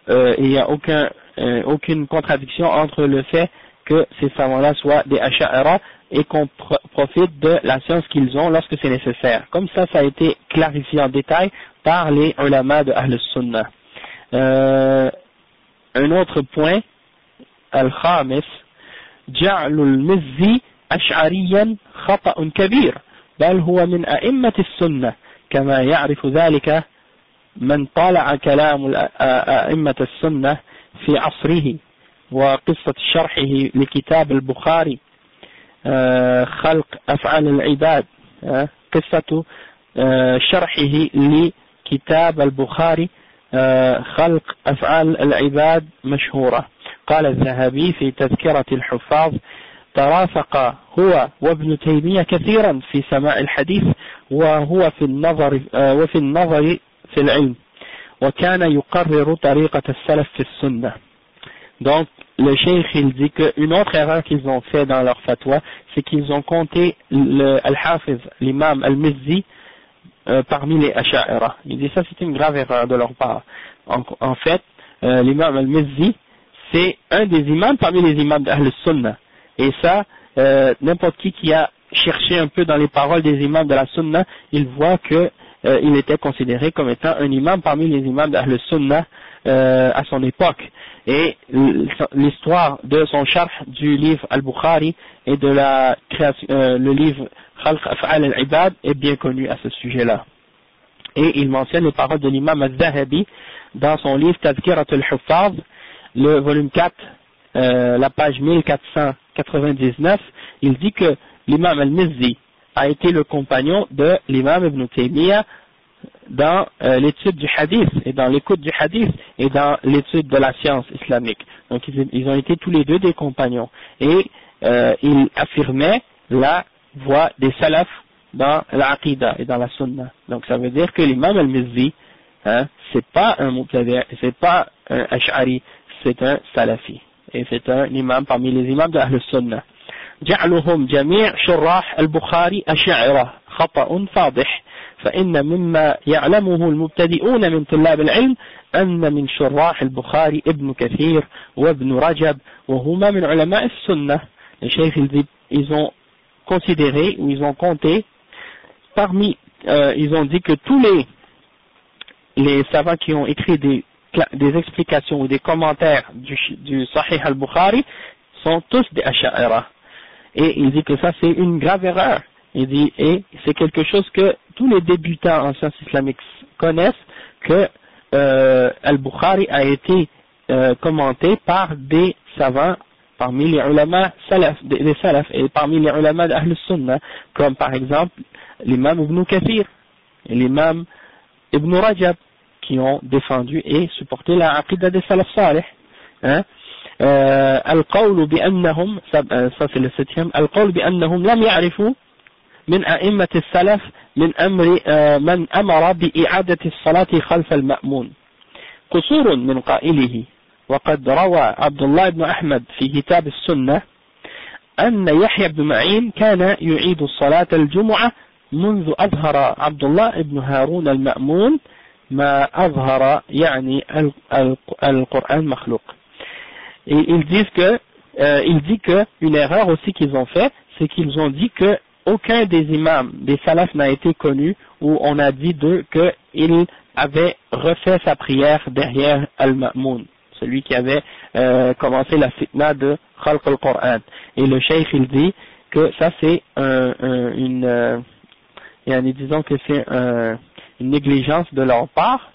A: il n'y a aucune contradiction entre le fait que ces savants-là soient des asha'ira et qu'on profite de la science qu'ils ont lorsque c'est nécessaire. Comme ça a été clarifié en détail par les ulama de Ahl Sunnah. Un autre point, al-khamis, جعل المزي أشعريا خطأ كبير بل هو من أئمة السنة كما يعرف ذلك من طالع كلام أئمة السنة في عصره وقصة شرحه لكتاب البخاري خلق أفعال العباد قصة شرحه لكتاب البخاري خلق أفعال العباد مشهورة. قال الذهبي في تذكرة الحفاظ ترافق هو وابن تيمية كثيرا في سماع الحديث وهو في النظر في العلم وكان يقرر طريقة السلف في السنة. Donc le cheikh il dit qu'une autre erreur qu'ils ont fait dans leur fatwa, c'est qu'ils ont compté Al-Hafiz, l'imam Al-Mizzi parmi les Asha'ira. Il dit ça c'est une grave erreur de leur part. En fait, l'imam Al-Mizzi c'est un des imams parmi les imams d'Ahl Sunnah. Et ça, n'importe qui a cherché un peu dans les paroles des imams de la Sunna, il voit que il était considéré comme étant un imam parmi les imams d'Ahl Sunnah à son époque. Et l'histoire de son sharh du livre Al-Bukhari et de la création, le livre Khalq Af'al al-Ibad est bien connu à ce sujet-là. Et il mentionne les paroles de l'imam Al-Zahabi dans son livre Tazkirat al-Huffaz, le volume 4, la page 1499, il dit que l'imam Al-Mizzi a été le compagnon de l'imam Ibn Taymiyyah dans l'étude du hadith et dans l'écoute du hadith et dans l'étude de la science islamique. Donc ils ont été tous les deux des compagnons et ils affirmaient la voie des salafs dans l'aqida et dans la sunna. Donc ça veut dire que l'imam Al-Mizzi, c'est pas un mubtadi', c'est pas un ash'ari, c'est un salafi et c'est un imam parmi les imams de Ahl Sunnah. جعلهم جميع شراح البخاري أشاعرة خطأ فاضح فإن مما يعلمه المبتدئون من طلاب العلم أن من شراح البخاري ابن كثير وابن رجب وهما من علماء السنة. Les cheikhs ils ont considéré ou ils ont compté parmi ils ont dit que tous les savants qui ont écrit des explications ou des commentaires du Sahih al-Bukhari sont tous des Asha'ira. Et il dit que ça c'est une grave erreur. Il dit, et c'est quelque chose que tous les débutants en sciences islamiques connaissent, que Al-Bukhari a été commenté par des savants parmi les ulama salaf, des salaf et parmi les ulama d'Ahl Sunnah, comme par exemple l'imam Ibn Kathir et l'imam Ibn Rajab, qui ont défendu et supporté la aqida des salaf salih. القول بأنهم ça c'est le 7e القول بأنهم لم يعرفوا من أئمة السلف من أمر من أمر بإعادة الصلاة خلف المأمون قصور من قائله وقد روى عبد الله بن أحمد في كتاب السنة أن يحيى بن معين كان يعيد الصلاة الجمعة منذ أظهر عبد الله بن هارون المأمون ما أظهر يعني القرآن مخلوق. Et ils disent que, il dit que une erreur aussi qu'ils ont fait, c'est qu'ils ont dit que aucun des imams, des salafs n'a été connu où on a dit d'eux qu'il avait refait sa prière derrière Al-Ma'moun, celui qui avait commencé la fitna de Khalq al-Qur'an. Et le cheikh il dit que ça c'est disons que c'est une négligence de leur part,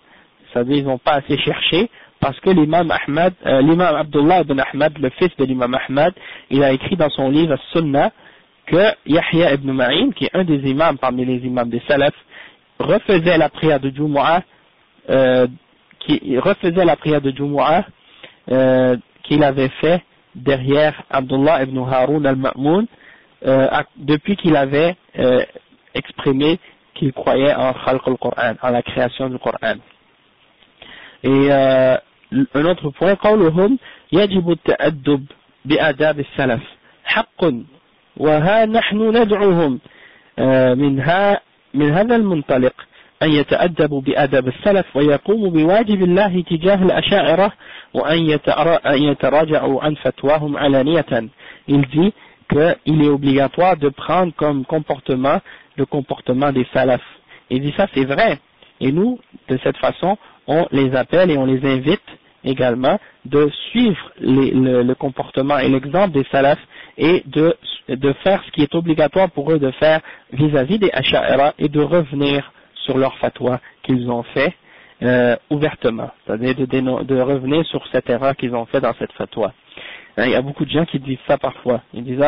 A: c'est-à-dire ils n'ont pas assez cherché. Parce que l'imam Abdullah ibn Ahmad, le fils de l'imam Ahmad, il a écrit dans son livre Sunnah que Yahya ibn Ma'in, qui est un des imams parmi les imams des salafs, refaisait la prière de Jumu'ah, qu'il avait fait derrière Abdullah ibn Haroun al-Ma'moun, depuis qu'il avait exprimé qu'il croyait en Khalq al-Qur'an, en la création du Coran. Et un autre point, قولهم يجب التأدب بآداب السلف حق وها نحن ندعوهم من هذا المنطلق أن يتأدبوا بآداب السلف ويقوموا بواجب الله تجاه الأشاعرة وأن يتراجعوا عن فتواهم علانية. Il dit qu'il est obligatoire de prendre comme comportement le comportement des salafs. Il dit ça c'est vrai. Et nous, de cette façon, on les appelle et on les invite également de suivre le comportement et l'exemple des salafs et de faire ce qui est obligatoire pour eux de faire vis-à-vis des Asha'ira et de revenir sur leur fatwa qu'ils ont fait ouvertement, c'est-à-dire de revenir sur cette erreur qu'ils ont fait dans cette fatwa. Hein, il y a beaucoup de gens qui disent ça parfois. Ils disent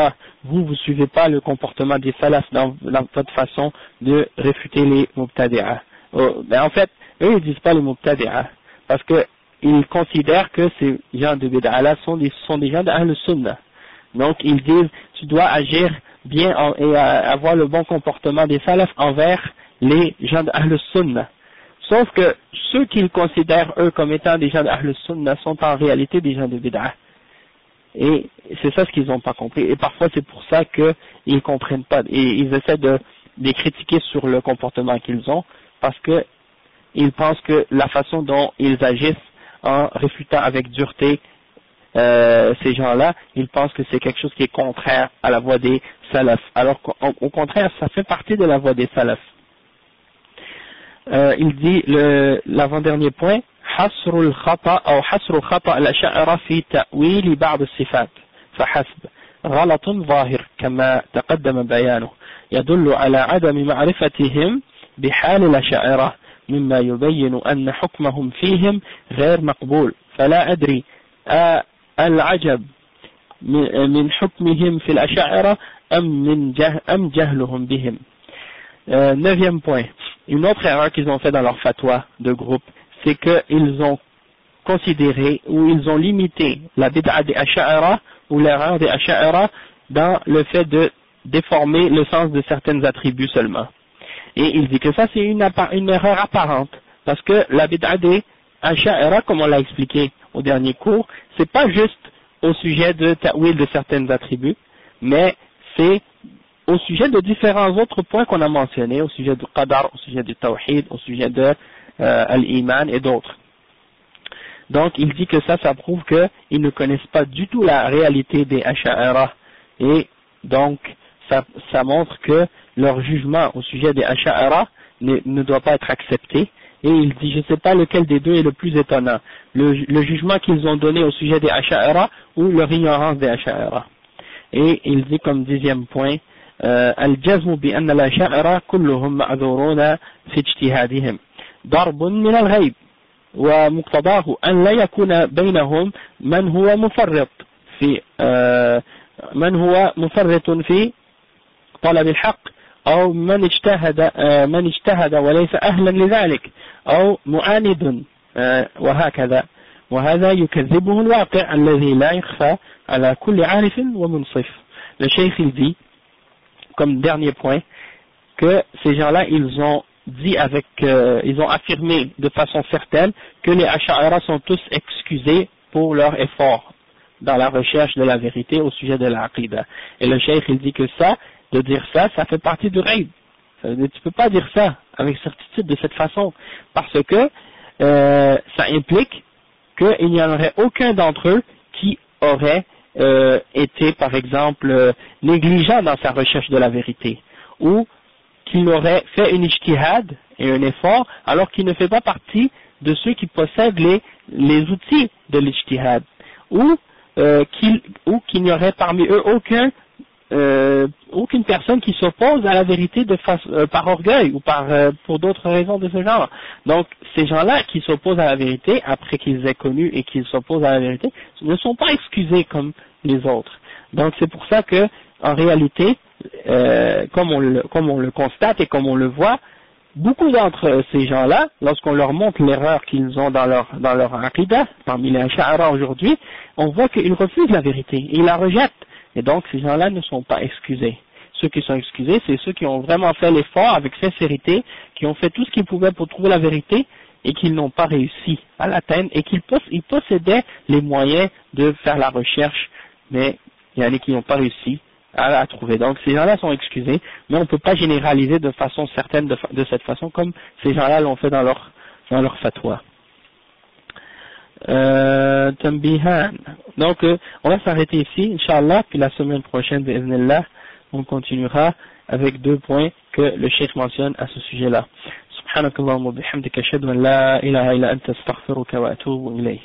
A: vous suivez pas le comportement des salaf dans votre façon de réfuter les mubtadi'a. En fait, eux ils disent pas les mubtadi'a parce que ils considèrent que ces gens de bid'a là sont des gens d'Ahl Sunnah. Donc ils disent tu dois agir bien et avoir le bon comportement des salafs envers les gens d'Ahl Sunnah. Sauf que ceux qu'ils considèrent eux comme étant des gens d'Ahl Sunnah sont en réalité des gens de bid'a. Et c'est ça ce qu'ils n'ont pas compris. Et parfois c'est pour ça qu'ils comprennent pas. Et ils essaient de les critiquer sur le comportement qu'ils ont, parce que ils pensent que la façon dont ils agissent en réfutant avec dureté ces gens-là, ils pensent que c'est quelque chose qui est contraire à la voie des salafs. Alors qu'au contraire, ça fait partie de la voie des salafs. Il dit l'avant-dernier point, حصر الخطأ أو حصر خطأ الأشاعرة في تأويل بعض الصفات فحسب غلط ظاهر كما تقدم بيانه يدل على عدم معرفتهم بحال الأشاعرة مما يبين أن حكمهم فيهم غير مقبول فلا أدري العجب من حكمهم في الأشاعرة أم جهلهم بهم. Neuvième point, une autre erreur qu'ils ont fait dans leur fatwa de groupe, c'est qu'ils ont considéré ou ils ont limité la bid'a des Asha'ira ou l'erreur des Asha'ira dans le fait de déformer le sens de certains attributs seulement. Et il dit que ça c'est une erreur apparente, parce que la bid'a des Asha'ira, comme on l'a expliqué au dernier cours, c'est pas juste au sujet de ta'wil de certains attributs, mais c'est au sujet de différents autres points qu'on a mentionnés, au sujet du qadar, au sujet du tawhid, au sujet de al-iman et d'autres. Donc il dit que ça prouve qu'ils ne connaissent pas du tout la réalité des Asha'ira, et donc ça montre que leur jugement au sujet des Asha'ira ne doit pas être accepté. Et il dit, je ne sais pas lequel des deux est le plus étonnant, le jugement qu'ils ont donné au sujet des Asha'ira ou leur ignorance des Asha'ira. Et il dit comme 10e point, الجزم بأن الأشاعرة كلهم معذورون في اجتهادهم ضرب من الغيب ومقتضاه أن لا يكون بينهم من هو مفرط في طلب الحق أو من اجتهد وليس أهلا لذلك أو معاند وهكذا وهذا يكذبه الواقع الذي لا يخفى على كل عارف ومنصف. Le cheikh il dit comme dernier point que ces gens-là ils ont dit ils ont affirmé de façon certaine que les Asha'ira sont tous excusés pour leur effort dans la recherche de la vérité au sujet de l'aqida. Et le cheikh il dit que de dire ça fait partie du raid. Tu peux pas dire ça avec certitude de cette façon, parce que ça implique qu'il n'y en aurait aucun d'entre eux qui aurait été, par exemple, négligent dans sa recherche de la vérité, ou qu'il aurait fait une ijtihad et un effort, alors qu'il ne fait pas partie de ceux qui possèdent les outils de l'ijtihad, ou qu'il n'y aurait parmi eux aucune personne qui s'oppose à la vérité par orgueil ou pour d'autres raisons de ce genre. Donc ces gens-là qui s'opposent à la vérité après qu'ils aient connu et qu'ils s'opposent à la vérité ne sont pas excusés comme les autres. Donc c'est pour ça que en réalité, comme on le constate et comme on le voit, beaucoup d'entre ces gens-là, lorsqu'on leur montre l'erreur qu'ils ont dans leur aqida, parmi les Asha'ira aujourd'hui, on voit qu'ils refusent la vérité, ils la rejettent. Et donc ces gens-là ne sont pas excusés. Ceux qui sont excusés, c'est ceux qui ont vraiment fait l'effort avec sincérité, qui ont fait tout ce qu'ils pouvaient pour trouver la vérité et qui n'ont pas réussi à l'atteindre et qu'ils possédaient les moyens de faire la recherche, mais il y en a qui n'ont pas réussi à la trouver. Donc ces gens-là sont excusés, mais on ne peut pas généraliser de façon certaine de cette façon comme ces gens-là l'ont fait dans leur fatwa. Tambihan. Donc on va s'arrêter ici, Inch'Allah, puis la semaine prochaine, bi'idhnillah, on continuera avec 2 points que le cheikh mentionne à ce sujet-là. Subhanakallahumma bihamdika ashhadu an la ilaha illa anta astaghfiruka wa atubu ilayk.